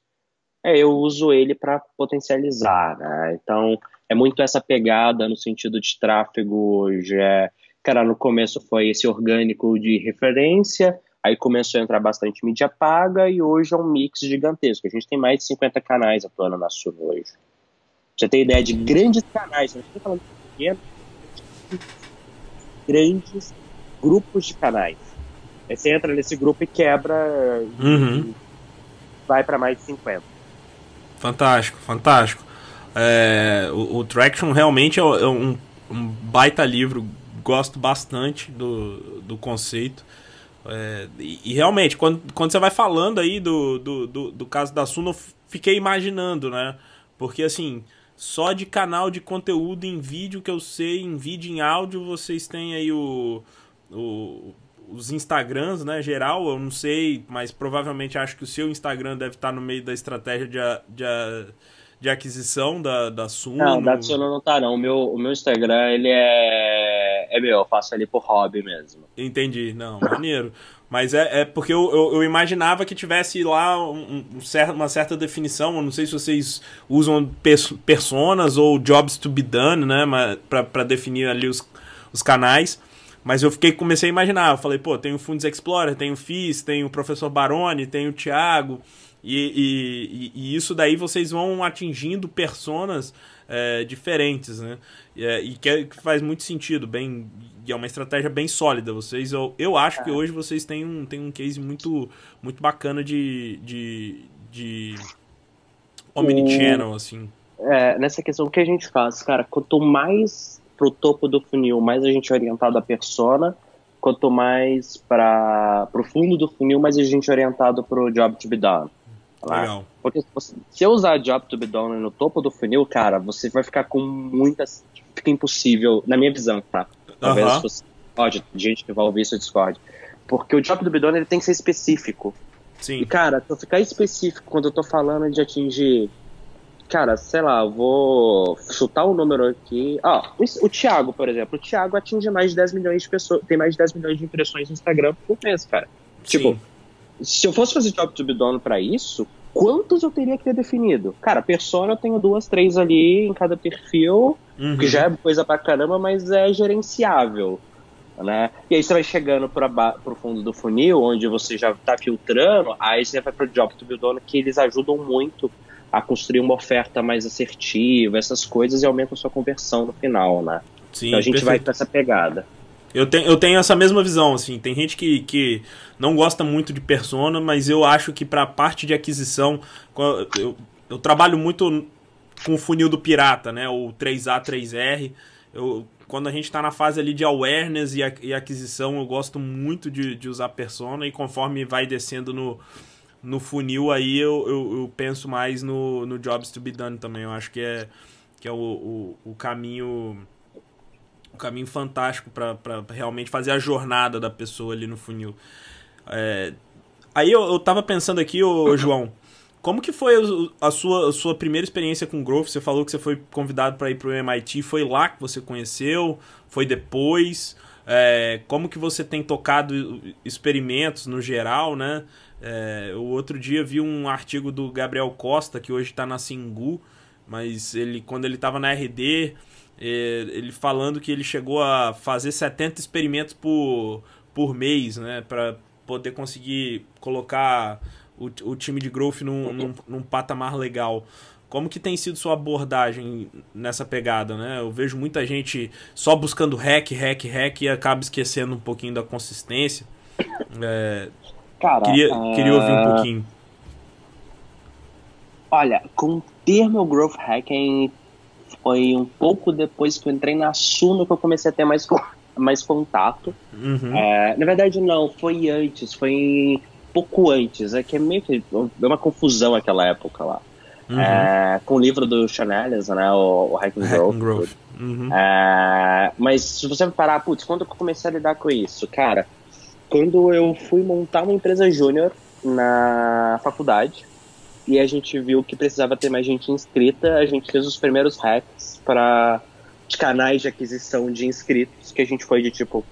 Eu uso ele para potencializar, né? Então é muito essa pegada no sentido de tráfego hoje. Cara, no começo foi esse orgânico de referência, aí começou a entrar bastante mídia paga e hoje é um mix gigantesco. A gente tem mais de 50 canais atuando na Suno hoje. Pra você ter ideia de grandes canais, não estou falando de pequenos, grandes grupos de canais. Aí você entra nesse grupo e quebra, e vai para mais de 50. Fantástico, fantástico. O Traction realmente é um baita livro, gosto bastante do conceito. E realmente, quando você vai falando aí do caso da Suno, eu fiquei imaginando, né? Porque assim, só de canal de conteúdo em vídeo que eu sei, em vídeo e em áudio, vocês têm aí os Instagrams, né, geral, eu não sei, mas provavelmente acho que o seu Instagram deve estar no meio da estratégia de aquisição da Suno. Não, da Suno não tá não. O meu Instagram, ele é meu, eu faço ali por hobby mesmo. Entendi, não, maneiro. Mas é porque eu imaginava que tivesse lá uma certa definição. Eu não sei se vocês usam personas ou jobs to be done, né, para definir ali os canais. Mas comecei a imaginar. Eu falei, pô, tem o Fundos Explorer, tem o FIS, tem o Professor Baroni, tem o Thiago. E isso daí vocês vão atingindo personas diferentes, né? E que faz muito sentido, e é uma estratégia bem sólida. Eu acho que hoje vocês têm um case muito, muito bacana de omnichannel, assim. Nessa questão, o que a gente faz, cara, quanto mais pro topo do funil, mais a gente é orientado à persona, quanto mais pro fundo do funil, mais a gente é orientado pro job to be done. Legal. Porque se eu usar job to be done no topo do funil, cara, você vai ficar com muitas... Fica impossível, na minha visão, tá? Talvez você pode, gente que vai ouvir isso discorde. Porque o job to be done, ele tem que ser específico. Sim. E, cara, se eu ficar específico quando eu tô falando de atingir... Cara, sei lá, eu vou chutar um número aqui. O Thiago, por exemplo. O Thiago atinge mais de 10 milhões de pessoas. Tem mais de 10 milhões de impressões no Instagram por mês, cara. Sim. Tipo, se eu fosse fazer job to be done pra isso, quantos eu teria que ter definido? Cara, persona eu tenho 2, 3 ali em cada perfil, que já é coisa pra caramba, mas é gerenciável, né? E aí você vai chegando pro fundo do funil, onde você já tá filtrando, aí você vai pro job to be done, que eles ajudam muito a construir uma oferta mais assertiva, essas coisas, e aumentam a sua conversão no final, né? Sim, então a gente perfeito. vai com essa pegada. Eu tenho essa mesma visão, assim. Tem gente que não gosta muito de persona, mas eu acho que para a parte de aquisição, eu trabalho muito com o funil do pirata, né? O 3A, 3R. Quando a gente está na fase ali de awareness e aquisição, eu gosto muito de usar persona, e conforme vai descendo no funil, aí eu penso mais no jobs to be done também. Eu acho que é o caminho fantástico para realmente fazer a jornada da pessoa ali no funil. Aí eu tava pensando aqui, João, como que foi a sua primeira experiência com Growth? Você falou que você foi convidado para ir para o MIT, foi lá que você conheceu? Foi depois? Como que você tem tocado experimentos no geral, né? O outro dia vi um artigo do Gabriel Costa, que hoje está na Singu, mas quando ele estava na RD, ele falando que ele chegou a fazer 70 experimentos por por mês, né? Para poder conseguir colocar o time de growth num patamar legal. Como que tem sido sua abordagem nessa pegada, né? Eu vejo muita gente só buscando hack e acaba esquecendo um pouquinho da consistência. Cara, queria ouvir um pouquinho. Olha, com o termo growth hacking foi um pouco depois que eu entrei na Suno que eu comecei a ter mais contato. Uhum. Na verdade, não, foi antes, foi pouco antes. É que é meio que uma confusão aquela época lá. Uhum. Com o livro do Sean Ellis, né, o Hacking Growth. Uhum. Mas se você parar, quando eu comecei a lidar com isso? Cara, quando eu fui montar uma empresa júnior na faculdade, e a gente viu que precisava ter mais gente inscrita, a gente fez os primeiros hacks de canais de aquisição de inscritos, que a gente foi de tipo,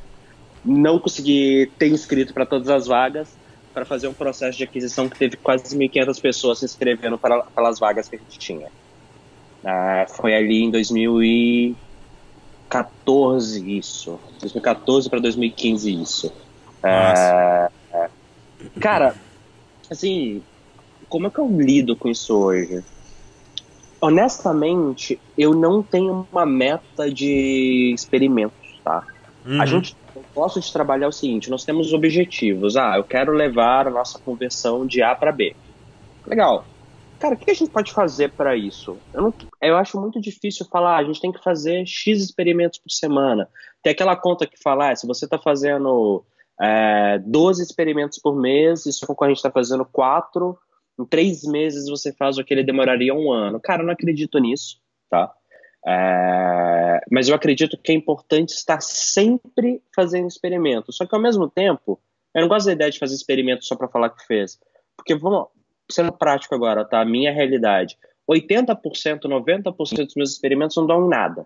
não conseguir ter inscrito para todas as vagas, para fazer um processo de aquisição que teve quase 1.500 pessoas se inscrevendo pelas vagas que a gente tinha. Foi ali em 2014 isso. 2014 para 2015 isso. Cara, assim, como é que eu lido com isso hoje? Honestamente, eu não tenho uma meta de experimentos, tá? Uhum. Eu gosto de trabalhar o seguinte, nós temos objetivos. Eu quero levar a nossa conversão de A para B. Legal. Cara, o que a gente pode fazer para isso? Eu acho muito difícil falar, a gente tem que fazer X experimentos por semana. Tem aquela conta que fala, se você está fazendo 12 experimentos por mês e seu concorrente está fazendo 4, em 3 meses você faz o que ele demoraria 1 ano. Cara, eu não acredito nisso, tá? Mas eu acredito que é importante estar sempre fazendo experimento. Só que ao mesmo tempo, eu não gosto da ideia de fazer experimento só para falar que fez. Porque, vamos sendo prático agora, tá? A minha realidade. 80%, 90% dos meus experimentos não dão em nada.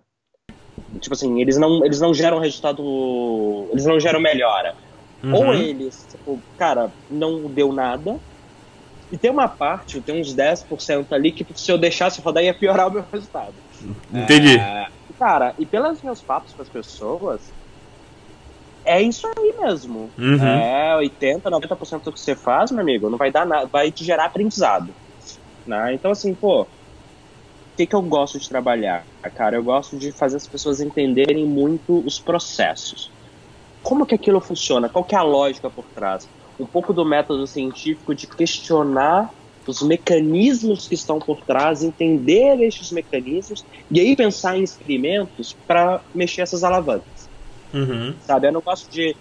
Tipo assim, eles não geram resultado, eles não geram melhora. Uhum. Ou eles, tipo, cara, não deu nada. E tem uma parte, tem uns 10% ali que se eu deixasse rodar ia piorar o meu resultado. Entendi. Cara, e pelos meus papos com as pessoas, é isso aí mesmo. Uhum. 80, 90% do que você faz, meu amigo, não vai dar nada, vai te gerar aprendizado. Né? Então, assim, o que eu gosto de trabalhar? Cara, eu gosto de fazer as pessoas entenderem muito os processos. Como que aquilo funciona? Qual que é a lógica por trás? Um pouco do método científico de questionar os mecanismos que estão por trás, entender estes mecanismos e aí pensar em experimentos para mexer essas alavancas. Uhum. Sabe? Eu não gosto de...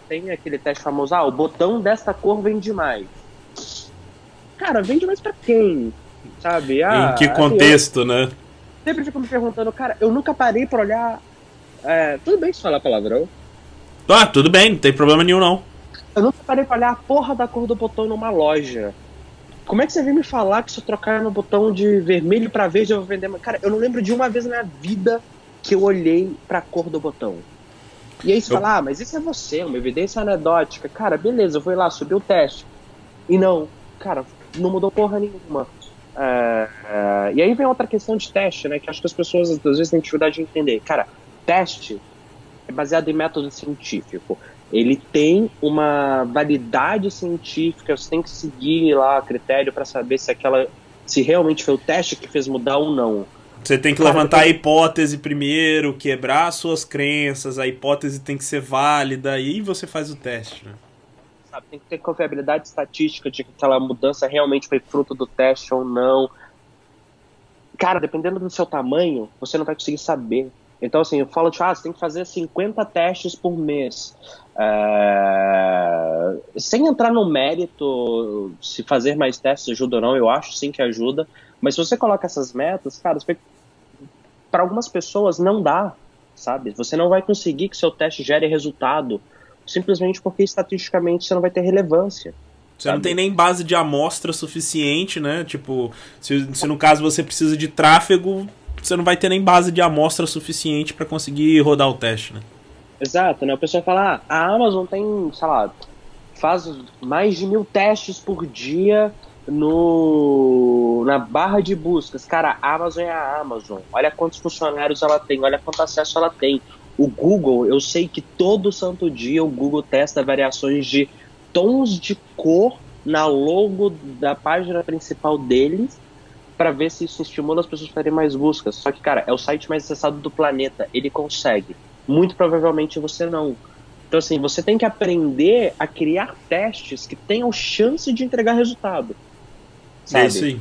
tem aquele teste famoso, o botão desta cor vende mais. Cara, vende mais pra quem? Sabe? Em que contexto, né? Sempre fico me perguntando, cara, eu nunca parei pra olhar... tudo bem se falar palavrão? Tudo bem, não tem problema nenhum não. Eu nunca parei pra olhar a porra da cor do botão numa loja. Como é que você vem me falar que se eu trocar no botão de vermelho pra verde eu vou vender? Cara, eu não lembro de uma vez na minha vida que eu olhei pra cor do botão. E aí você fala, mas isso é você, uma evidência anedótica. Cara, beleza, eu fui lá, subi o teste. E não, cara, não mudou porra nenhuma. E aí vem outra questão de teste, né? Que acho que as pessoas às vezes têm dificuldade de entender. Cara, teste é baseado em método científico. Ele tem uma validade científica, você tem que seguir lá a critério para saber se realmente foi o teste que fez mudar ou não. Você tem que levantar a hipótese primeiro, quebrar suas crenças, a hipótese tem que ser válida, e aí você faz o teste, né? Sabe, tem que ter confiabilidade estatística de que aquela mudança realmente foi fruto do teste ou não. Cara, dependendo do seu tamanho, você não vai conseguir saber. Então, assim, eu falo, você tem que fazer 50 testes por mês. Sem entrar no mérito se fazer mais testes ajuda ou não, eu acho sim que ajuda. Mas se você coloca essas metas, cara, para algumas pessoas não dá, sabe? Você não vai conseguir que seu teste gere resultado simplesmente porque estatisticamente você não vai ter relevância. Você não tem nem base de amostra suficiente, né? Tipo, se no caso você precisa de tráfego, você não vai ter nem base de amostra suficiente para conseguir rodar o teste, né? Exato, né? O pessoal fala, a Amazon tem, sei lá, faz mais de 1.000 testes por dia na barra de buscas. Cara, a Amazon é a Amazon. Olha quantos funcionários ela tem, olha quanto acesso ela tem. O Google, eu sei que todo santo dia o Google testa variações de tons de cor na logo da página principal deles para ver se isso estimula as pessoas a fazerem mais buscas. Só que, cara, é o site mais acessado do planeta. Ele consegue. Muito provavelmente você não. Então, assim, você tem que aprender a criar testes que tenham chance de entregar resultado. Sabe? É isso aí.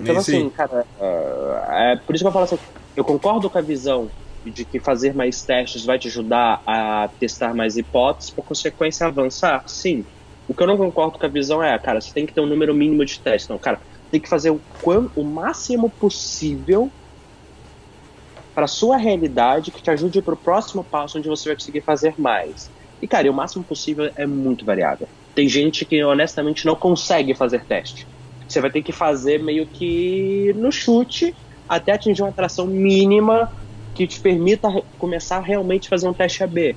Então, assim, cara, é por isso que eu falo assim, eu concordo com a visão de que fazer mais testes vai te ajudar a testar mais hipóteses, por consequência avançar, sim. O que eu não concordo com a visão é, cara, você tem que ter um número mínimo de testes. Não, cara, tem que fazer o máximo possível para sua realidade que te ajude para o próximo passo onde você vai conseguir fazer mais. E, cara, o máximo possível é muito variável. Tem gente que, honestamente, não consegue fazer teste. Você vai ter que fazer meio que no chute até atingir uma atração mínima que te permita começar a realmente fazer um teste AB.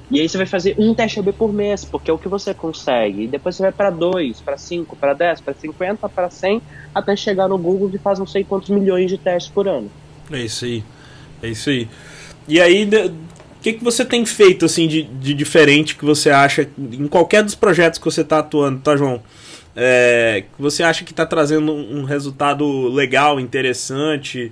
E aí você vai fazer um teste AB por mês, porque é o que você consegue. E depois você vai para 2, para 5, para 10, para 50, para 100, até chegar no Google que faz não sei quantos milhões de testes por ano. É isso aí. É isso aí. E aí, o que você tem feito assim de diferente que você acha em qualquer dos projetos que você está atuando, tá, João? Que você acha que está trazendo um resultado legal, interessante,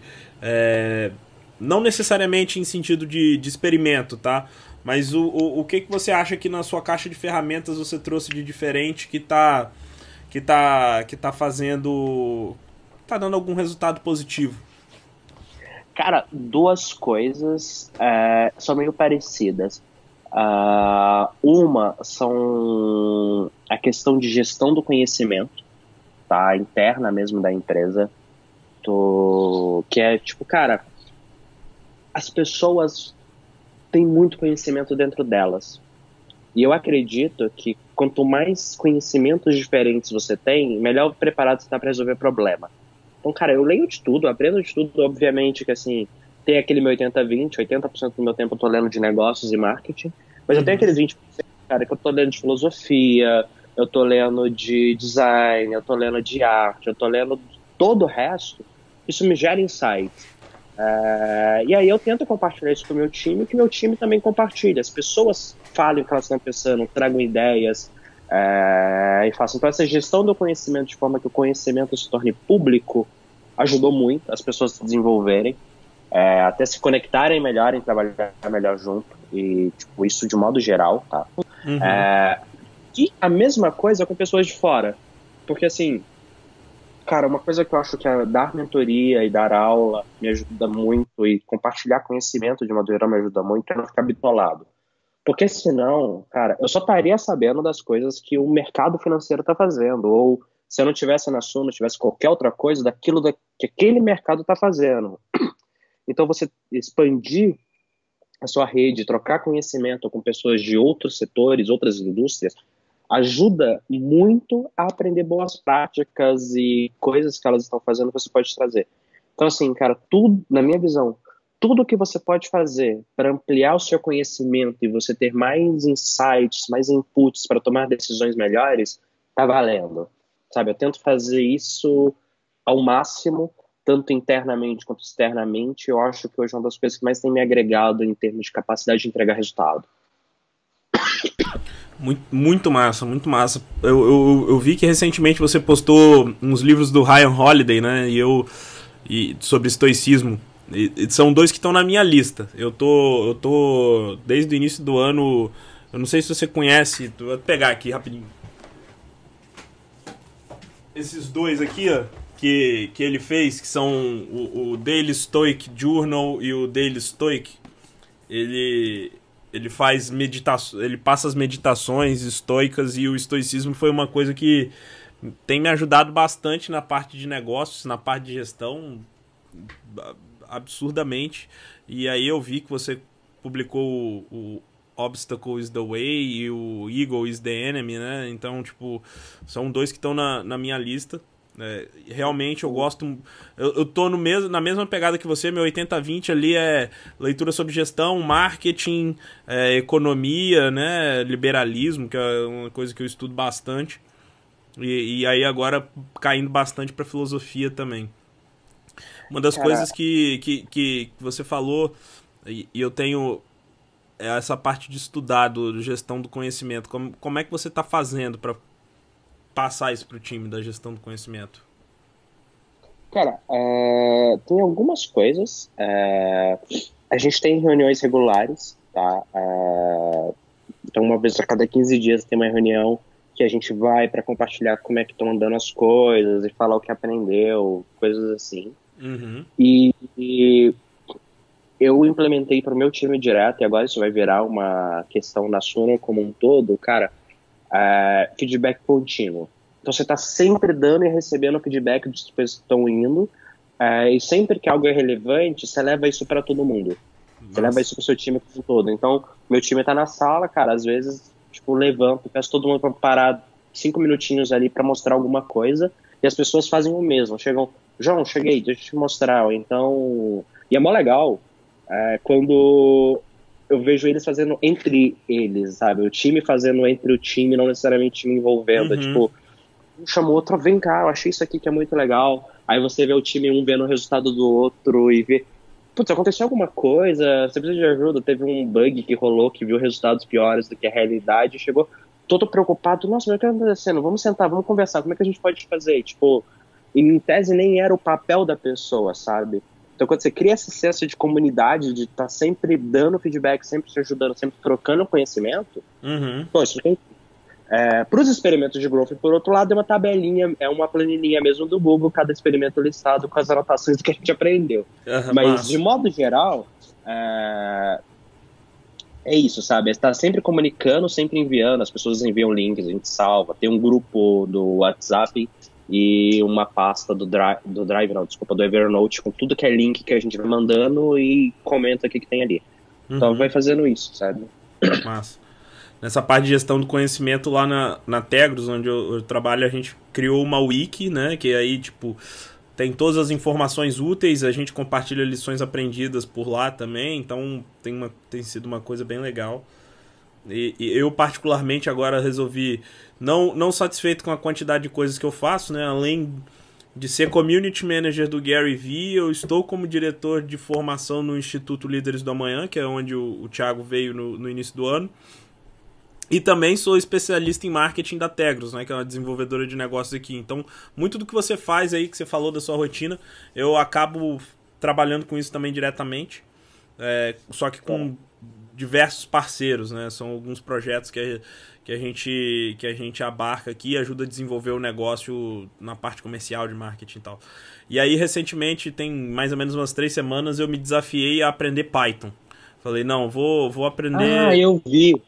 não necessariamente em sentido de experimento, tá? Mas o que você acha que na sua caixa de ferramentas você trouxe de diferente que tá fazendo, tá dando algum resultado positivo? Cara, duas coisas são meio parecidas. Uma são a questão de gestão do conhecimento, tá? Interna mesmo da empresa. Que é tipo, cara, as pessoas têm muito conhecimento dentro delas. E eu acredito que quanto mais conhecimentos diferentes você tem, melhor preparado você está para resolver problema. Então, cara, eu leio de tudo, aprendo de tudo, obviamente que, assim, tem aquele meu 80-20, 80% do meu tempo eu tô lendo de negócios e marketing, mas eu tenho aqueles 20%, cara, que eu tô lendo de filosofia, eu tô lendo de design, eu tô lendo de arte, eu tô lendo todo o resto, isso me gera insights. E aí eu tento compartilhar isso com o meu time, que meu time também compartilha. As pessoas falem o que elas estão pensando, tragam ideias, e façam. Então essa gestão do conhecimento de forma que o conhecimento se torne público ajudou muito as pessoas a se desenvolverem, até se conectarem melhor, em trabalhar melhor junto, e tipo, isso de modo geral, tá? Uhum. E a mesma coisa com pessoas de fora, porque assim, cara, uma coisa que eu acho que é dar mentoria e dar aula me ajuda muito, e compartilhar conhecimento de modo geral me ajuda muito, é não ficar bitolado. Porque senão, cara, eu só estaria sabendo das coisas que o mercado financeiro está fazendo, ou se eu não tivesse na Suno, tivesse qualquer outra coisa daquilo que aquele mercado está fazendo. Então você expandir a sua rede, trocar conhecimento com pessoas de outros setores, outras indústrias, ajuda muito a aprender boas práticas e coisas que elas estão fazendo que você pode trazer. Então, assim, cara, tudo, na minha visão, tudo que você pode fazer para ampliar o seu conhecimento e você ter mais insights, mais inputs para tomar decisões melhores, tá valendo. Sabe, eu tento fazer isso ao máximo, tanto internamente quanto externamente. Eu acho que hoje é uma das coisas que mais tem me agregado em termos de capacidade de entregar resultado. Muito massa, muito massa. Eu vi que recentemente você postou uns livros do Ryan Holiday, né? E sobre estoicismo. E são dois que estão na minha lista. Eu tô desde o início do ano. Eu não sei se você conhece. Vou pegar aqui rapidinho. Esses dois aqui, ó, que ele fez, que são o Daily Stoic Journal e o Daily Stoic. Ele faz meditação, ele passa as meditações estoicas, e o estoicismo foi uma coisa que tem me ajudado bastante na parte de negócios, na parte de gestão, absurdamente. E aí eu vi que você publicou o Obstacle is the Way e o Ego is the Enemy, né? Então, tipo, são dois que estão na minha lista. Realmente eu gosto. Eu tô na mesma pegada que você. Meu 80-20 ali é leitura sobre gestão, marketing, economia, né? Liberalismo, que é uma coisa que eu estudo bastante. E aí agora caindo bastante pra filosofia também. Uma das coisas que você falou, e eu tenho essa parte de estudar do gestão do conhecimento? Como é que você está fazendo para passar isso para o time da gestão do conhecimento? Cara, tem algumas coisas. A gente tem reuniões regulares, tá? Então, uma vez a cada 15 dias tem uma reunião que a gente vai para compartilhar como é que estão andando as coisas e falar o que aprendeu, coisas assim. Uhum. E eu implementei para o meu time direto, e agora isso vai virar uma questão na Suno como um todo, cara, feedback contínuo. Então você está sempre dando e recebendo feedback das coisas que estão indo, e sempre que algo é relevante, você leva isso para todo mundo. Você leva isso para o seu time como um todo. Então, meu time está na sala, cara, às vezes, tipo, levanto, peço todo mundo para parar 5 minutinhos ali para mostrar alguma coisa, e as pessoas fazem o mesmo. Chegam, João, cheguei, deixa eu te mostrar. Então, e é mó legal quando eu vejo eles fazendo entre eles, sabe? O time fazendo entre o time, não necessariamente me envolvendo. Tipo, um chama o outro, vem cá, eu achei isso aqui que é muito legal. Aí você vê o time um vendo o resultado do outro e vê, putz, aconteceu alguma coisa, você precisa de ajuda, teve um bug que rolou, que viu resultados piores do que a realidade, chegou todo preocupado, nossa, mas o que está acontecendo? Vamos sentar, vamos conversar, como é que a gente pode fazer? Tipo, em tese nem era o papel da pessoa, sabe? Então quando você cria esse senso de comunidade, de estar sempre dando feedback, sempre se ajudando, sempre trocando conhecimento, pô, isso tem. Para os experimentos de growth, por outro lado, é uma tabelinha, é uma planilhinha mesmo do Google, cada experimento listado com as anotações que a gente aprendeu. Mas, de modo geral, é isso, sabe? Está sempre comunicando, sempre enviando, as pessoas enviam links, a gente salva. Tem um grupo do WhatsApp e uma pasta do Evernote, com tudo que é link que a gente vai mandando e comenta o que tem ali. Então vai fazendo isso, sabe? Massa. Nessa parte de gestão do conhecimento lá na Tegros, onde eu trabalho, a gente criou uma wiki, né? Que aí, tipo, tem todas as informações úteis, a gente compartilha lições aprendidas por lá também, então tem sido uma coisa bem legal. E eu, particularmente, agora resolvi, não satisfeito com a quantidade de coisas que eu faço, né? Além de ser Community Manager do Gary Vee, eu estou como diretor de formação no Instituto Líderes do Amanhã, que é onde o Thiago veio no início do ano. E também sou especialista em marketing da Tegros, né, que é uma desenvolvedora de negócios aqui. Então, muito do que você faz aí, que você falou da sua rotina, eu acabo trabalhando com isso também diretamente. Só que com diversos parceiros, né? São alguns projetos que a gente abarca aqui e ajuda a desenvolver o negócio na parte comercial de marketing e tal. E aí, recentemente, tem mais ou menos umas 3 semanas, eu me desafiei a aprender Python. Falei, não, vou aprender... Ah, eu vi!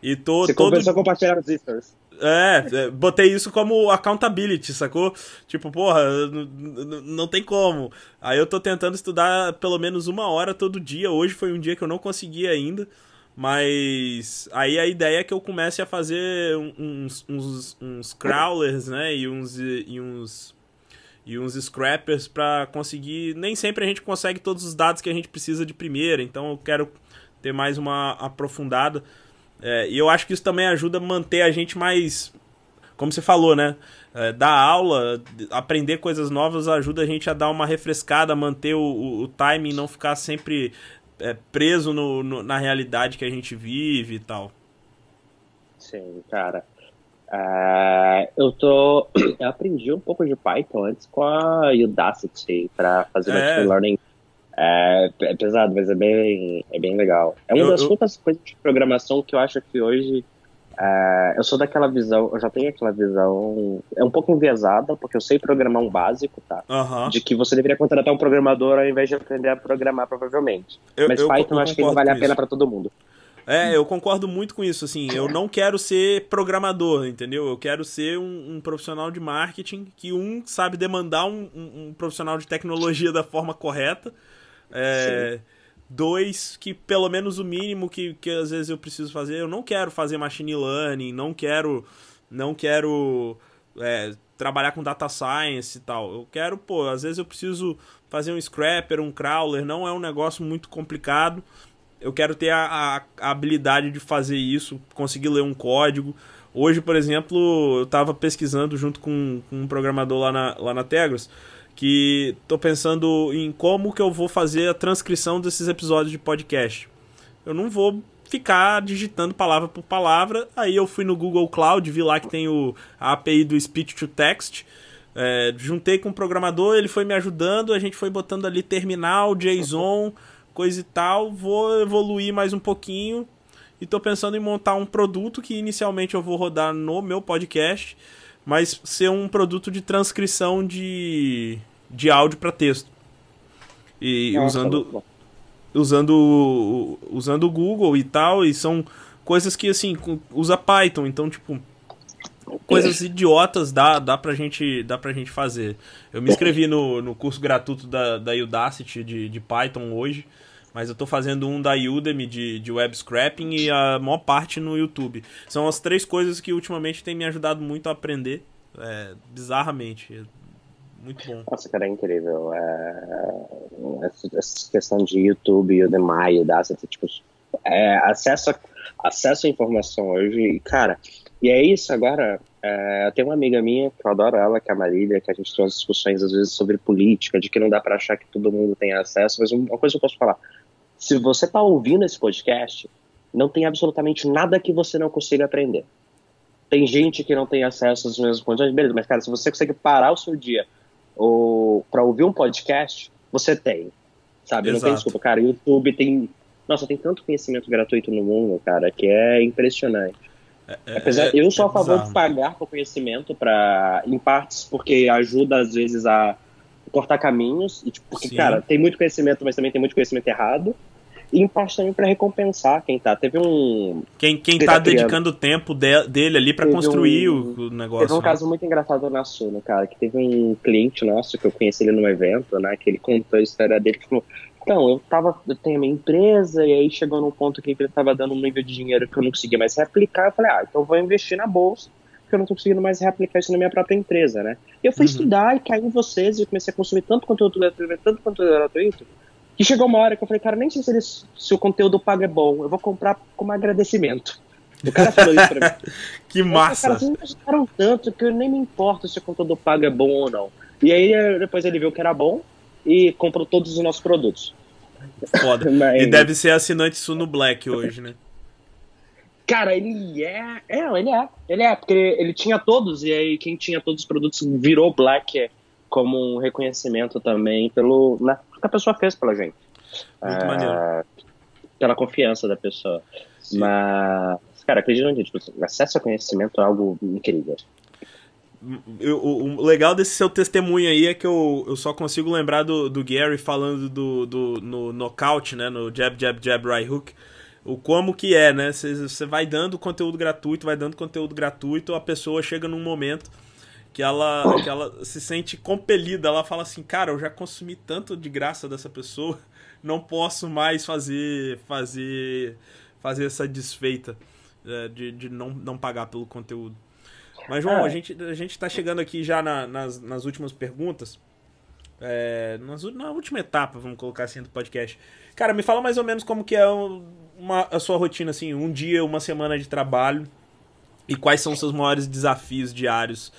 E você começou a compartilhar os stories. Botei isso como accountability, sacou? Tipo, porra, não tem como. Aí eu tô tentando estudar pelo menos 1 hora todo dia. Hoje foi um dia que eu não consegui ainda. Mas aí a ideia é que eu comece a fazer uns crawlers, né? E uns scrappers pra conseguir... Nem sempre a gente consegue todos os dados que a gente precisa de primeira. Então eu quero ter mais uma aprofundada. E eu acho que isso também ajuda a manter a gente mais, como você falou, né? Dar aula, aprender coisas novas ajuda a gente a dar uma refrescada, manter o timing, não ficar sempre preso na realidade que a gente vive e tal. Sim, cara. Eu aprendi um pouco de Python antes com a Udacity para fazer machine learning. É pesado, mas é bem legal. É uma das poucas coisas de programação que eu acho que hoje eu sou daquela visão, eu já tenho aquela visão, é um pouco enviesada, porque eu sei programar um básico, tá? De que você deveria contratar um programador ao invés de aprender a programar, provavelmente. Mas Python eu acho que não vale a pena para todo mundo. Eu concordo muito com isso, assim, eu não quero ser programador, entendeu? Eu quero ser um profissional de marketing que sabe demandar um profissional de tecnologia da forma correta. 2, que pelo menos o mínimo que às vezes eu preciso fazer, eu não quero fazer machine learning, não quero trabalhar com data science e tal. Eu quero, às vezes eu preciso fazer um scrapper, um crawler, não é um negócio muito complicado. Eu quero ter a habilidade de fazer isso, conseguir ler um código. Hoje, por exemplo, eu estava pesquisando junto com um programador lá na Tegros, que tô pensando em como que eu vou fazer a transcrição desses episódios de podcast. eu não vou ficar digitando palavra por palavra. Aí eu fui no Google Cloud, vi lá que tem a API do Speech to Text, juntei com o programador, ele foi me ajudando, a gente foi botando ali terminal, JSON, coisa e tal. Vou evoluir mais um pouquinho e tô pensando em montar um produto que inicialmente eu vou rodar no meu podcast, mas ser um produto de transcrição de áudio para texto. E usando o Google e tal, e são coisas que, assim, usa Python, então, tipo, coisas idiotas dá pra gente fazer. Eu me inscrevi no curso gratuito da Udacity de Python hoje, mas eu tô fazendo um da Udemy de web scraping e a maior parte no YouTube. São as 3 coisas que ultimamente tem me ajudado muito a aprender, bizarramente. Muito bom. Nossa, cara, é incrível. Essa questão de YouTube, Udemy, Udacity, tipo, acesso à informação hoje, e, cara, e é isso agora. Eu tenho uma amiga minha, que eu adoro ela, que é a Marília, que a gente tem umas discussões às vezes sobre política, de que não dá pra achar que todo mundo tem acesso, mas uma coisa que eu posso falar, se você tá ouvindo esse podcast, não tem absolutamente nada que você não consiga aprender. Tem gente que não tem acesso às mesmas condições, beleza, mas, cara, se você consegue parar o seu dia para ouvir um podcast, você tem, sabe? Exato. Não tem desculpa, cara. YouTube tem tanto conhecimento gratuito no mundo, cara, que é impressionante. Apesar, eu sou a favor de pagar por conhecimento em partes, porque ajuda às vezes a cortar caminhos, e, tipo, porque, cara, tem muito conhecimento, mas também tem muito conhecimento errado. E em parte também para recompensar quem tá. Teve um... Quem tá dedicando o tempo dele ali para construir o negócio. Teve um caso muito engraçado na Suno, cara, que teve um cliente nosso que eu conheci ele num evento, né, que ele contou a história dele, que falou, então, eu tenho a minha empresa, e aí chegou num ponto que ele tava dando um nível de dinheiro que eu não conseguia mais reaplicar. Eu falei, então eu vou investir na bolsa, porque eu não tô conseguindo mais reaplicar isso na minha própria empresa, né. E eu fui estudar e caí em vocês, e eu comecei a consumir tanto conteúdo gratuito, que chegou uma hora que eu falei, cara, nem sei se o conteúdo pago é bom, eu vou comprar como agradecimento. O cara falou isso pra mim. Que massa! Cara, vocês me ajudaram tanto que eu nem me importo se o conteúdo pago é bom ou não. E aí depois ele viu que era bom e comprou todos os nossos produtos. Foda. Mas... E deve ser assinante Suno Black hoje, né? Cara, ele é. Ele é, porque ele tinha todos, e aí quem tinha todos os produtos virou Black como um reconhecimento também pelo que a pessoa fez pela gente. Muito maneiro. Pela confiança da pessoa. Sim. Mas, cara, acredito nisso, tipo, acesso ao conhecimento é algo incrível. O legal desse seu testemunho aí é que eu só consigo lembrar do Gary falando no knockout, né, no jab, jab, jab, right hook, o como que é, né, você vai dando conteúdo gratuito, a pessoa chega num momento que ela se sente compelida, ela fala assim, cara, eu já consumi tanto de graça dessa pessoa, não posso mais fazer essa desfeita de não pagar pelo conteúdo. Mas, João, a gente tá chegando aqui já nas últimas perguntas, na última etapa, vamos colocar assim, do podcast. Cara, me fala mais ou menos como que é a sua rotina, assim, um dia, uma semana de trabalho, e quais são os seus maiores desafios diários,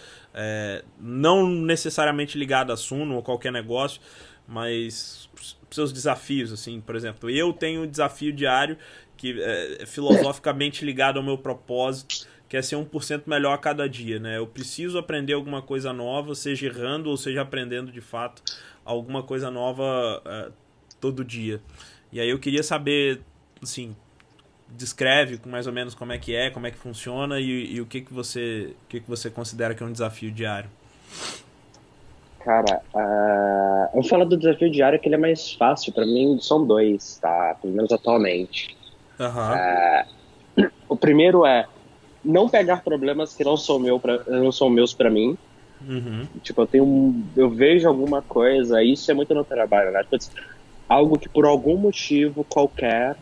não necessariamente ligado a Suno ou qualquer negócio, mas seus desafios, assim, por exemplo, eu tenho um desafio diário que é filosoficamente ligado ao meu propósito, que é ser 1% melhor a cada dia, né? Eu preciso aprender alguma coisa nova, seja errando ou seja aprendendo de fato alguma coisa nova todo dia. E aí eu queria saber, assim, descreve mais ou menos como é que funciona e o que você considera que é um desafio diário. Cara, eu vou falar do desafio diário que ele é mais fácil. Pra mim são 2, tá? Pelo menos atualmente. O primeiro é não pegar problemas que não são meus pra mim. Tipo, eu vejo alguma coisa, isso é muito no trabalho, né? Tipo, algo que por algum motivo qualquer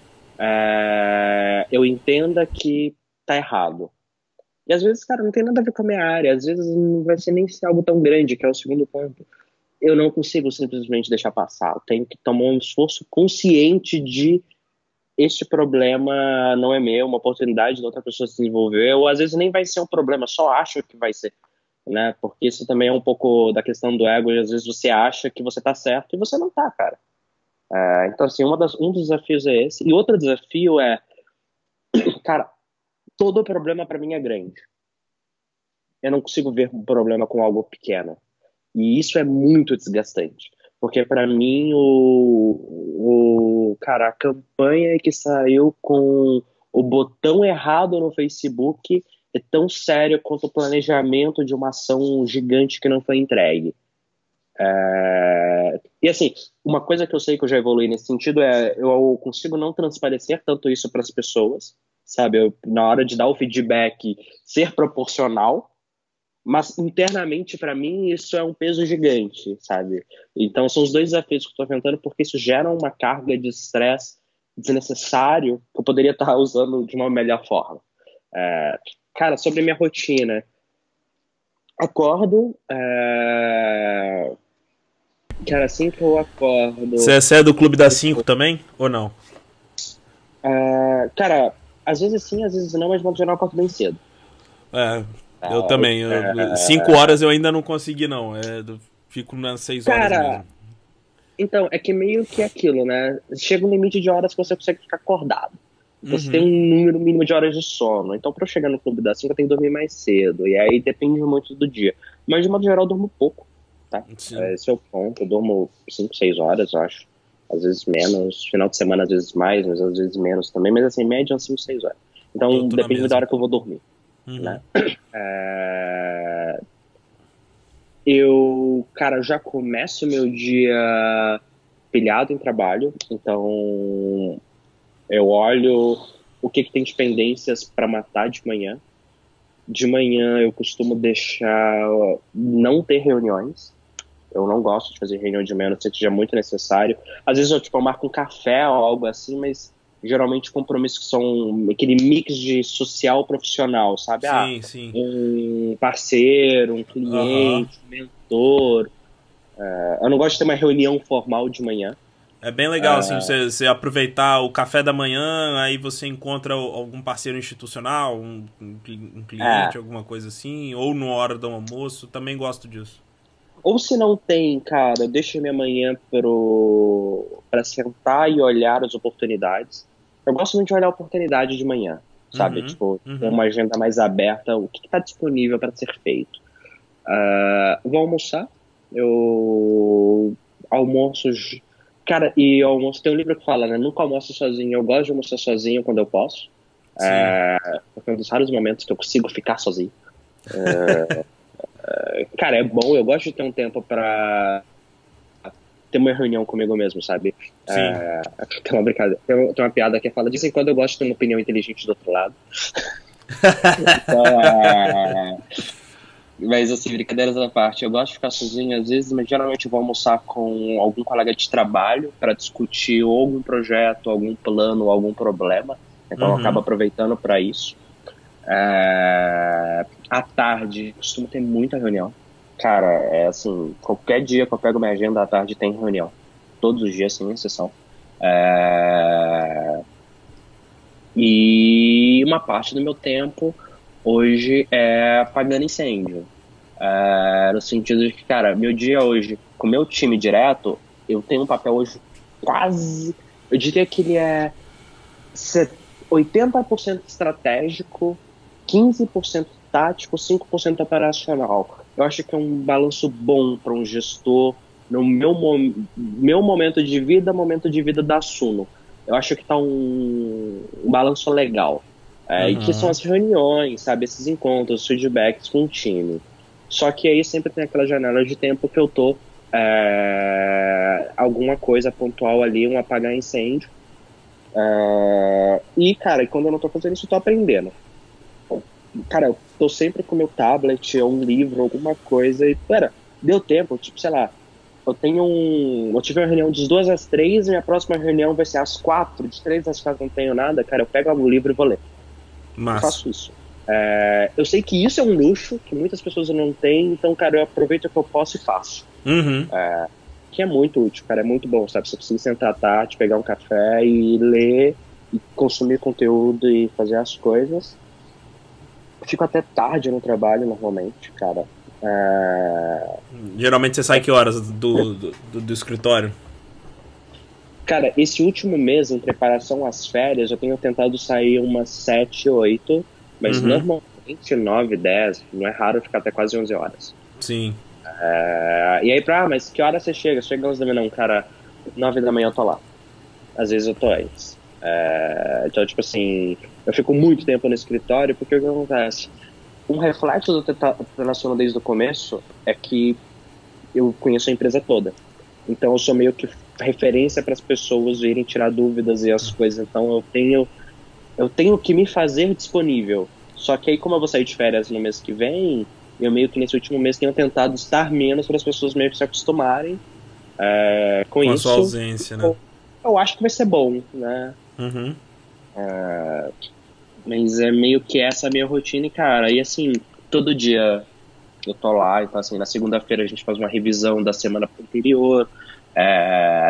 eu entenda que tá errado. E às vezes, cara, não tem nada a ver com a minha área, às vezes não vai ser nem algo tão grande, que é o segundo ponto. Eu não consigo simplesmente deixar passar, eu tenho que tomar um esforço consciente de este problema não é meu, uma oportunidade de outra pessoa se desenvolver, ou às vezes nem vai ser um problema, só acho que vai ser, né? Porque isso também é um pouco da questão do ego, e às vezes você acha que você tá certo e você não tá, cara. Então, assim, um dos desafios é esse. E outro desafio é, cara, todo problema para mim é grande. Eu não consigo ver um problema com algo pequeno. E isso é muito desgastante. Porque para mim, cara, a campanha que saiu com o botão errado no Facebook é tão sério quanto o planejamento de uma ação gigante que não foi entregue. E assim, uma coisa que eu sei que eu já evolui nesse sentido é eu consigo não transparecer tanto isso para as pessoas, sabe? Na hora de dar o feedback, ser proporcional, mas internamente para mim isso é um peso gigante, sabe? Então são os dois desafios que eu estou enfrentando porque isso gera uma carga de estresse desnecessário que eu poderia estar usando de uma melhor forma. Cara, sobre a minha rotina, acordo, cara, assim que eu acordo. Você é do Clube das 5 também? Ou não? Cara, às vezes sim, às vezes não, mas no geral eu acordo bem cedo. Eu também. 5 horas eu ainda não consegui, não. Fico nas 6 horas cara, mesmo. Então, é que meio que aquilo, né? Chega um limite de horas que você consegue ficar acordado. Então, você tem um número mínimo de horas de sono. Então, pra eu chegar no Clube das 5, eu tenho que dormir mais cedo. E aí depende muito do dia. Mas, de modo geral, eu durmo pouco, tá? Esse é o ponto. Eu durmo 5, 6 horas, eu acho. Às vezes menos. Final de semana, às vezes mais, mas às vezes menos também. Mas, assim, média, 5, 6 horas. Então, depende da hora que eu vou dormir. Né? Eu, cara, já começo meu dia pilhado em trabalho. Então, eu olho o que tem de pendências para matar de manhã. De manhã eu costumo deixar não ter reuniões. Eu não gosto de fazer reunião de manhã, não sei que seja muito necessário. Às vezes eu marco um café ou algo assim, mas geralmente compromissos que são aquele mix de social profissional, sabe? Sim. Um parceiro, um cliente, um mentor. Eu não gosto de ter uma reunião formal de manhã. É bem legal, assim, você aproveitar o café da manhã, aí você encontra algum parceiro institucional, um cliente, alguma coisa assim, ou na hora do almoço, também gosto disso. Ou se não tem, cara, eu deixo minha manhã para sentar e olhar as oportunidades. Eu gosto muito de olhar a oportunidade de manhã, sabe? Ter uma agenda mais aberta, o que está disponível para ser feito. Vou almoçar, eu almoço. Cara, e almoço, tem um livro que fala, né? Nunca almoço sozinho. Eu gosto de almoçar sozinho quando eu posso. Porque é um dos raros momentos que eu consigo ficar sozinho. Cara, é bom, eu gosto de ter um tempo pra ter uma reunião comigo mesmo, sabe? Tem uma brincadeira, tem uma piada que fala, de vez em quando eu gosto de ter uma opinião inteligente do outro lado. Mas assim, brincadeiras à parte, eu gosto de ficar sozinho às vezes, mas geralmente eu vou almoçar com algum colega de trabalho para discutir ou algum projeto, algum plano, algum problema. Então eu acabo aproveitando para isso. À tarde, costumo ter muita reunião. Cara, é assim, qualquer dia que eu pego minha agenda à tarde tem reunião. Todos os dias, sem exceção. E uma parte do meu tempo hoje é apagando incêndio. No sentido de que, cara, meu dia hoje, com o meu time direto, eu tenho um papel hoje quase... Eu diria que ele é 80% estratégico, 15% tático, 5% operacional. Eu acho que é um balanço bom para um gestor no meu momento de vida da Suno. Eu acho que tá um balanço legal. E que são as reuniões, sabe? Esses encontros, os feedbacks com o time. Só que aí sempre tem aquela janela de tempo que eu tô alguma coisa pontual ali, um apagar incêndio. E, cara, quando eu não tô fazendo isso, eu tô aprendendo. Cara, eu tô sempre com meu tablet ou um livro, alguma coisa, e, deu tempo, tipo, sei lá, eu tive uma reunião das 2 às 3, e minha próxima reunião vai ser às 4, de 3 às 4 não tenho nada, cara, eu pego o livro e vou ler. Massa. Eu faço isso. Eu sei que isso é um luxo, que muitas pessoas não têm, então, cara, eu aproveito o que eu posso e faço. Que é muito útil, cara, é muito bom, sabe? Você precisa sentar à tarde, pegar um café e ler, e consumir conteúdo e fazer as coisas. Fico até tarde no trabalho, normalmente, cara. Geralmente você sai que horas do escritório? Cara, esse último mês, em preparação às férias, eu tenho tentado sair umas 7, 8, mas normalmente 9, 10, não é raro ficar até quase 11 horas. Sim. E aí, mas que hora você chega? Chega 11 da manhã, não, cara, 9 da manhã eu tô lá. Às vezes eu tô antes. Então, tipo assim, eu fico muito tempo no escritório, porque o que acontece? Um reflexo do Tenacional desde o começo é que eu conheço a empresa toda. Então eu sou meio que referência para as pessoas virem tirar dúvidas e as coisas. Então eu tenho que me fazer disponível. Só que aí, como eu vou sair de férias no mês que vem, eu meio que nesse último mês tenho tentado estar menos para as pessoas meio que se acostumarem com isso. Com a sua ausência, né? Eu acho que vai ser bom, né? Mas é meio que essa a minha rotina, e cara, e assim, todo dia eu tô lá, então assim, na segunda-feira a gente faz uma revisão da semana anterior,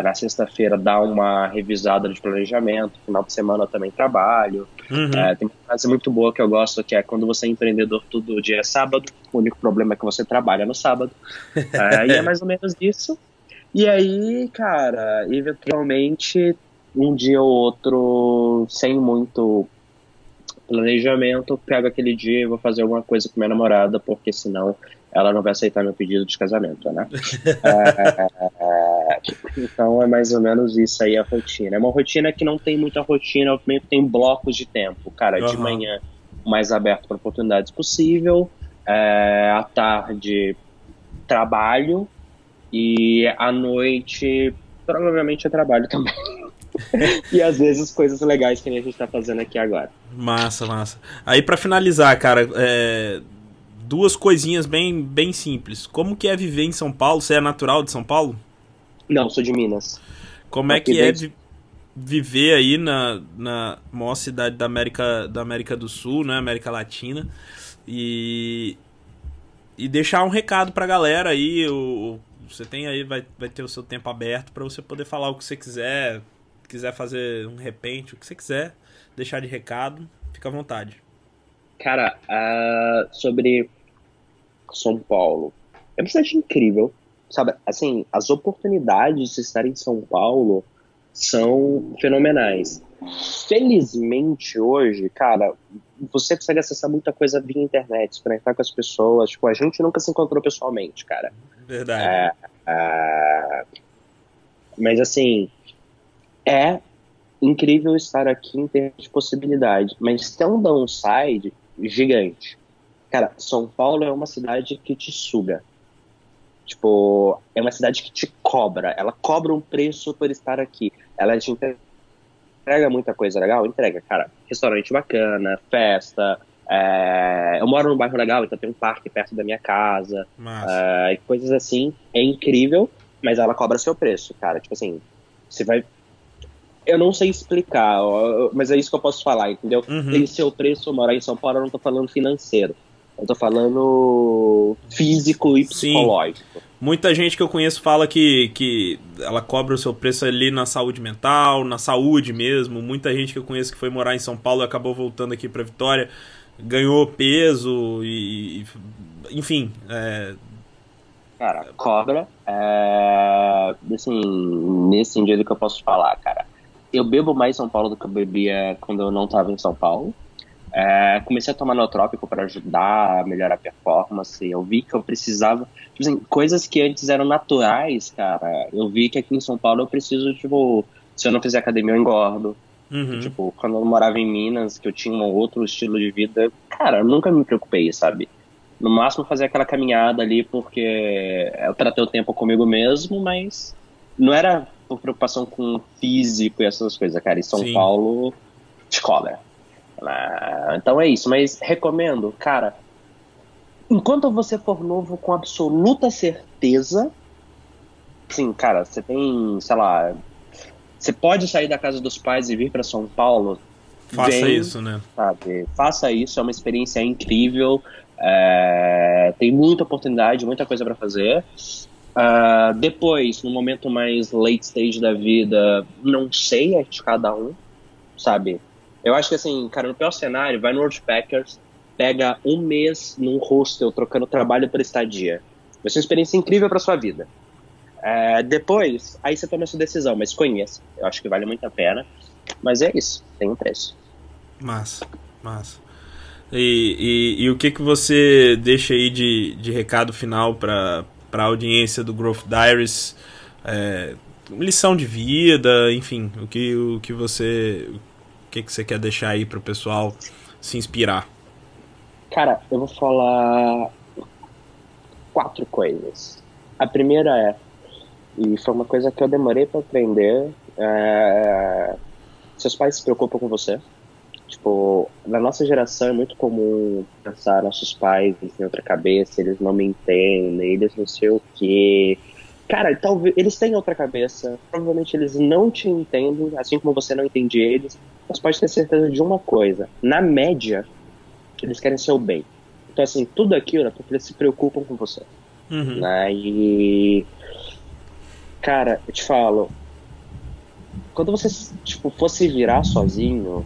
na sexta-feira dá uma revisada de planejamento, final de semana eu também trabalho. Tem uma frase muito boa que eu gosto, que é: quando você é empreendedor, todo dia é sábado, o único problema é que você trabalha no sábado. E é mais ou menos isso. E aí, cara, eventualmente, um dia ou outro, sem muito planejamento, pego aquele dia e vou fazer alguma coisa com minha namorada, porque senão ela não vai aceitar meu pedido de casamento, né? Então é mais ou menos isso aí a rotina. É uma rotina que não tem muita rotina, meio que tem blocos de tempo. Cara, de manhã mais aberto para oportunidades possível, à tarde trabalho, e à noite provavelmente eu trabalho também. E às vezes coisas legais que a gente tá fazendo aqui agora. Massa. Aí pra finalizar, cara, duas coisinhas bem simples. Como que é viver em São Paulo? Você é natural de São Paulo? Não, sou de Minas. Como é que é viver aí na maior cidade da América do Sul, né, América Latina, e deixar um recado pra galera aí. Você tem aí, vai ter o seu tempo aberto pra você poder falar o que você quiser fazer um repente, o que você quiser, deixar de recado, fica à vontade. Cara, sobre São Paulo, é uma cidade incrível, sabe? Assim, as oportunidades de estar em São Paulo são fenomenais. Felizmente, hoje, cara, você consegue acessar muita coisa via internet, se conectar com as pessoas. Tipo, a gente nunca se encontrou pessoalmente, cara. Verdade. Mas, assim, é incrível estar aqui em termos de possibilidade, mas tem um downside gigante. Cara, São Paulo é uma cidade que te suga. Tipo, é uma cidade que te cobra. Ela cobra um preço por estar aqui. Ela te entrega muita coisa legal? Entrega, cara. Restaurante bacana, festa. Eu moro num bairro legal, então tem um parque perto da minha casa. E coisas assim. É incrível, mas ela cobra seu preço, cara. Tipo assim, você vai... Eu não sei explicar, mas é isso que eu posso falar, entendeu? Tem seu preço morar em São Paulo, eu não tô falando financeiro. Eu tô falando físico e psicológico. Sim. Muita gente que eu conheço fala que ela cobra o seu preço ali na saúde mental, na saúde mesmo. Muita gente que eu conheço que foi morar em São Paulo e acabou voltando aqui pra Vitória, ganhou peso enfim. Cara, cobra. Assim, nesse sentido que eu posso falar, cara. Eu bebo mais em São Paulo do que eu bebia quando eu não estava em São Paulo. Comecei a tomar nootrópico para ajudar a melhorar a performance. Eu vi que eu precisava... Tipo assim, coisas que antes eram naturais, cara. Eu vi que aqui em São Paulo eu preciso, tipo... Se eu não fizer academia, eu engordo. Tipo, quando eu morava em Minas, que eu tinha um outro estilo de vida... Cara, eu nunca me preocupei, sabe? No máximo fazer aquela caminhada ali, porque eu tratei o tempo comigo mesmo, mas não era por preocupação com o físico e essas coisas, cara. Em São Paulo, te cobra. Então é isso, mas recomendo, cara, enquanto você for novo, com absoluta certeza, sim, cara, você tem, sei lá, você pode sair da casa dos pais e vir pra São Paulo. Faça isso, né? Sabe? Faça isso, é uma experiência incrível. Tem muita oportunidade, muita coisa pra fazer. Depois, no momento mais late stage da vida, não sei, é de cada um, sabe? Eu acho que assim, cara, no pior cenário, vai no Worldpackers, pega um mês num hostel trocando trabalho por estadia. Vai ser uma experiência incrível pra sua vida. Depois, aí você toma essa decisão, mas conheça. Eu acho que vale muito a pena. Mas é isso, tem um preço. Massa, massa. E o que você deixa aí de recado final para a audiência do Growth Diaries? Lição de vida, enfim, o que você quer deixar aí para o pessoal se inspirar? Cara, eu vou falar 4 coisas. A primeira e foi uma coisa que eu demorei para aprender, seus pais se preocupam com você. Tipo, na nossa geração é muito comum pensar nossos pais em outra cabeça, eles não me entendem, eles não sei o quê. Cara, talvez eles tenham outra cabeça, provavelmente eles não te entendem, assim como você não entende eles, mas pode ter certeza de uma coisa, na média, eles querem seu bem. Então, assim, tudo aquilo é porque eles se preocupam com você. Uhum. Né? E, cara, eu te falo, quando você, tipo, for se virar sozinho,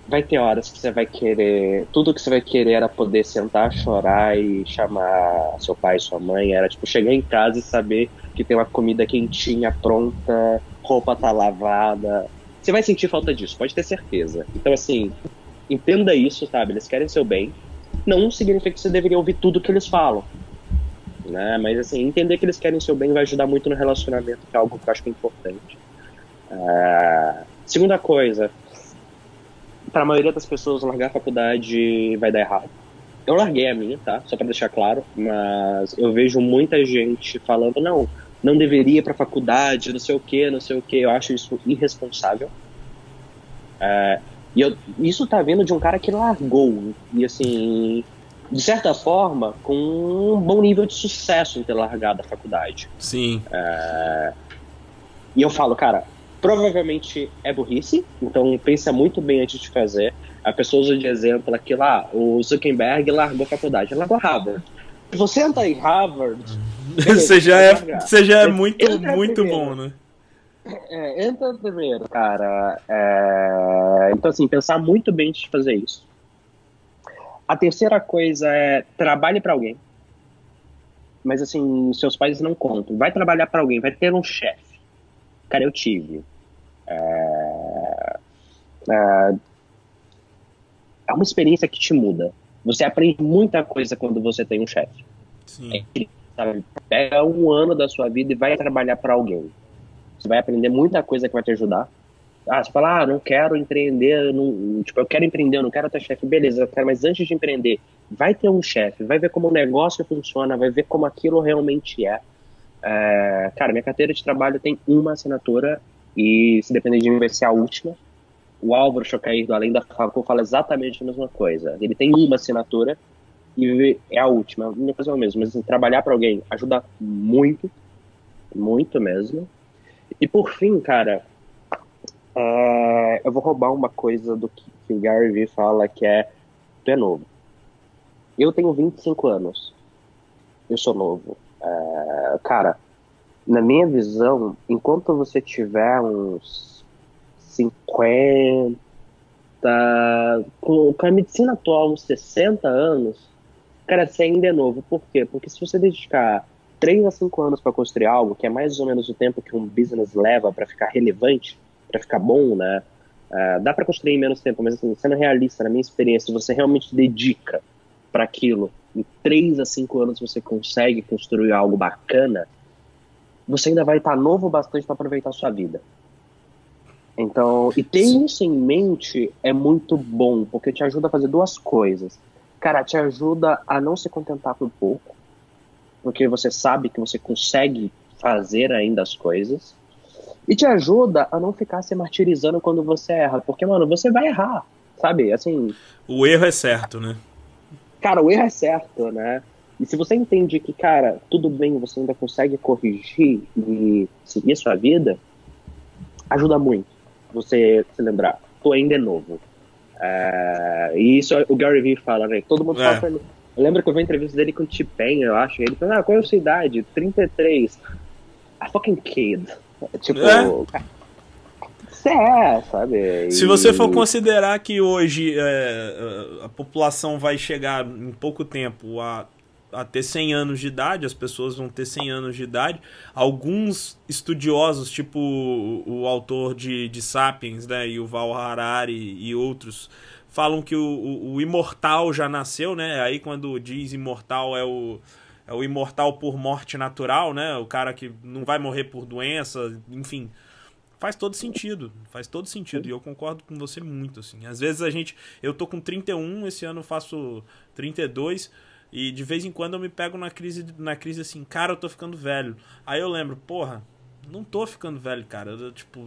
vai ter horas que você vai querer, tudo que você vai querer era poder sentar, chorar e chamar seu pai, sua mãe, era tipo chegar em casa e saber que tem uma comida quentinha, pronta, roupa tá lavada. Você vai sentir falta disso, pode ter certeza. Então, assim, entenda isso, sabe? Eles querem seu bem. Não significa que você deveria ouvir tudo que eles falam, né? Mas, assim, entender que eles querem seu bem vai ajudar muito no relacionamento, que é algo que eu acho que é importante. Segunda coisa, para a maioria das pessoas, largar a faculdade vai dar errado. Eu larguei a minha, tá? Só para deixar claro, mas eu vejo muita gente falando, não deveria ir pra faculdade, não sei o quê. Eu acho isso irresponsável. Isso tá vindo de um cara que largou, e assim, de certa forma, com um bom nível de sucesso em ter largado a faculdade. Sim. E eu falo, cara, provavelmente é burrice, então pensa muito bem antes de fazer. A pessoa usa de exemplo aqui lá, o Zuckerberg largou a faculdade, ele largou Harvard. Se você entrar em Harvard, você já é muito bom, né? Entra primeiro, cara. Então, assim, pensar muito bem antes de fazer isso. A terceira coisa é trabalhe pra alguém. Mas, assim, seus pais não contam. Vai trabalhar pra alguém, vai ter um chefe. Cara, eu tive. É uma experiência que te muda. Você aprende muita coisa quando você tem um chefe. Sim. Sabe? Pega um ano da sua vida e vai trabalhar para alguém. Você vai aprender muita coisa que vai te ajudar. Você fala, não quero empreender, eu quero empreender, eu não quero ter chefe. Beleza, mas antes de empreender, vai ter um chefe, vai ver como o negócio funciona, vai ver como aquilo realmente é. Cara, minha carteira de trabalho tem uma assinatura e, se depender de mim, vai ser a última. O Álvaro Chocair, do Além da Facul, fala exatamente a mesma coisa. Ele tem uma assinatura e é a última. A minha coisa é o mesmo, mas assim, trabalhar para alguém ajuda muito, muito mesmo. E por fim, cara, eu vou roubar uma coisa do que o Gary Vee fala, que tu é novo. Eu tenho 25 anos. Eu sou novo. Cara, na minha visão, enquanto você tiver uns 50, com a medicina atual, uns 60 anos, cara, você ainda é novo. Por quê? Porque se você dedicar 3 a 5 anos para construir algo, que é mais ou menos o tempo que um business leva para ficar relevante, para ficar bom, né? Dá para construir em menos tempo, mas assim, sendo realista, na minha experiência, se você realmente dedica para aquilo, em 3 a 5 anos você consegue construir algo bacana, você ainda vai estar novo bastante para aproveitar a sua vida. Então, e ter isso em mente é muito bom, porque te ajuda a fazer 2 coisas. Cara, te ajuda a não se contentar por pouco, porque você sabe que você consegue fazer ainda as coisas. E te ajuda a não ficar se martirizando quando você erra, porque, mano, você vai errar, sabe? Assim, o erro é certo, né? Cara, o erro é certo, né? E se você entende que, cara, tudo bem, você ainda consegue corrigir e seguir a sua vida, ajuda muito você se lembrar, tu ainda é novo. E isso o Gary Vee fala, né? Todo mundo fala pra mim. Eu lembro que eu vi uma entrevista dele com o T-Pain, eu acho. Ele falou, qual é a sua idade? 33. A fucking kid. Tipo, sabe? Se você for considerar que hoje a população vai chegar em pouco tempo a a ter 100 anos de idade, as pessoas vão ter 100 anos de idade. Alguns estudiosos, tipo o autor de Sapiens, né, Yuval Harari e outros, falam que o imortal já nasceu, né? Aí quando diz imortal é o imortal por morte natural, né? O cara que não vai morrer por doença, enfim. Faz todo sentido, e eu concordo com você muito, assim. Às vezes eu tô com 31, esse ano eu faço 32, e de vez em quando eu me pego na crise assim, cara, eu tô ficando velho. Aí eu lembro, porra, não tô ficando velho, cara. Tipo,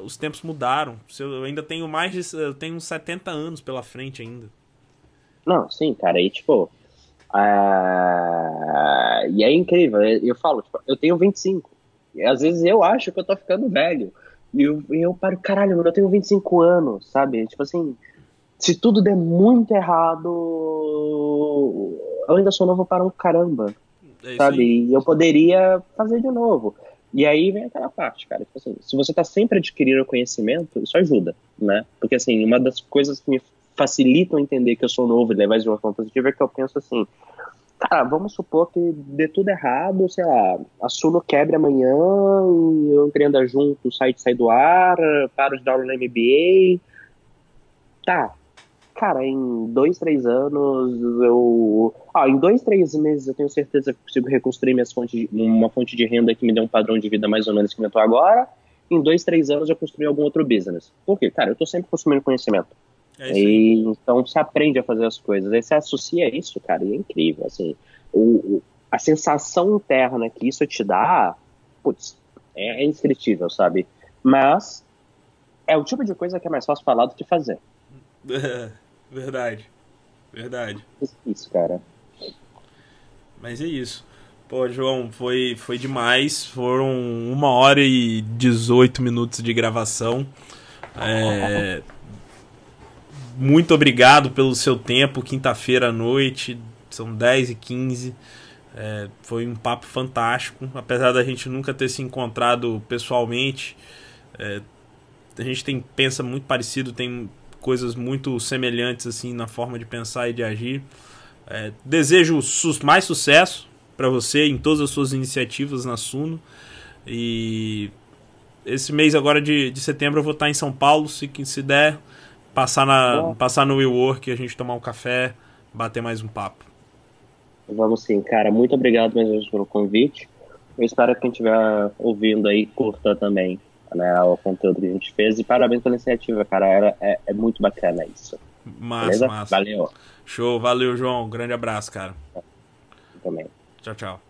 os tempos mudaram. Eu ainda tenho eu tenho uns 70 anos pela frente ainda. Não, sim, cara, e tipo, e é incrível, eu falo, tipo, eu tenho 25, e às vezes eu acho que eu tô ficando velho, e eu paro, caralho, mano, eu tenho 25 anos, sabe? Tipo assim, se tudo der muito errado, eu ainda sou novo para um caramba, sabe? E eu poderia fazer de novo. E aí vem aquela parte, cara, tipo assim, se você tá sempre adquirindo conhecimento, isso ajuda, né? Porque assim, uma das coisas que me facilitam entender que eu sou novo e levar isso de uma forma positiva é que eu penso assim, cara, vamos supor que dê tudo errado, sei lá, a Suno quebre amanhã e eu empreenda junto, o site sai do ar, paro de dar aula no MBA. Tá, cara, em 2, 3 anos em 2, 3 meses eu tenho certeza que consigo reconstruir uma fonte de renda que me dê um padrão de vida mais ou menos que eu tô agora. Em 2, 3 anos eu construí algum outro business. Por quê? Cara, eu tô sempre consumindo conhecimento. Então você aprende a fazer as coisas, aí você associa isso, cara, e é incrível, assim, a sensação interna que isso te dá, putz, é indescritível, sabe? Mas é o tipo de coisa que é mais fácil falar do que fazer. Verdade. Isso, cara. Mas é isso. Pô, João, foi demais. Foram 1h e 18 minutos de gravação. Muito obrigado pelo seu tempo. Quinta-feira à noite, são 10h15. Foi um papo fantástico. Apesar da gente nunca ter se encontrado pessoalmente, a gente pensa muito parecido, tem coisas muito semelhantes assim na forma de pensar e de agir. Desejo mais sucesso para você em todas as suas iniciativas na Suno. E esse mês agora de setembro eu vou estar em São Paulo, se der, passar no WeWork, a gente tomar um café, bater mais um papo. Vamos sim, cara. Muito obrigado mesmo pelo convite. Eu espero que quem estiver ouvindo aí curta também, né, o conteúdo que a gente fez. E parabéns pela iniciativa, cara. É muito bacana isso. Massa. Valeu. Show, valeu, João. Grande abraço, cara. Eu também. Tchau.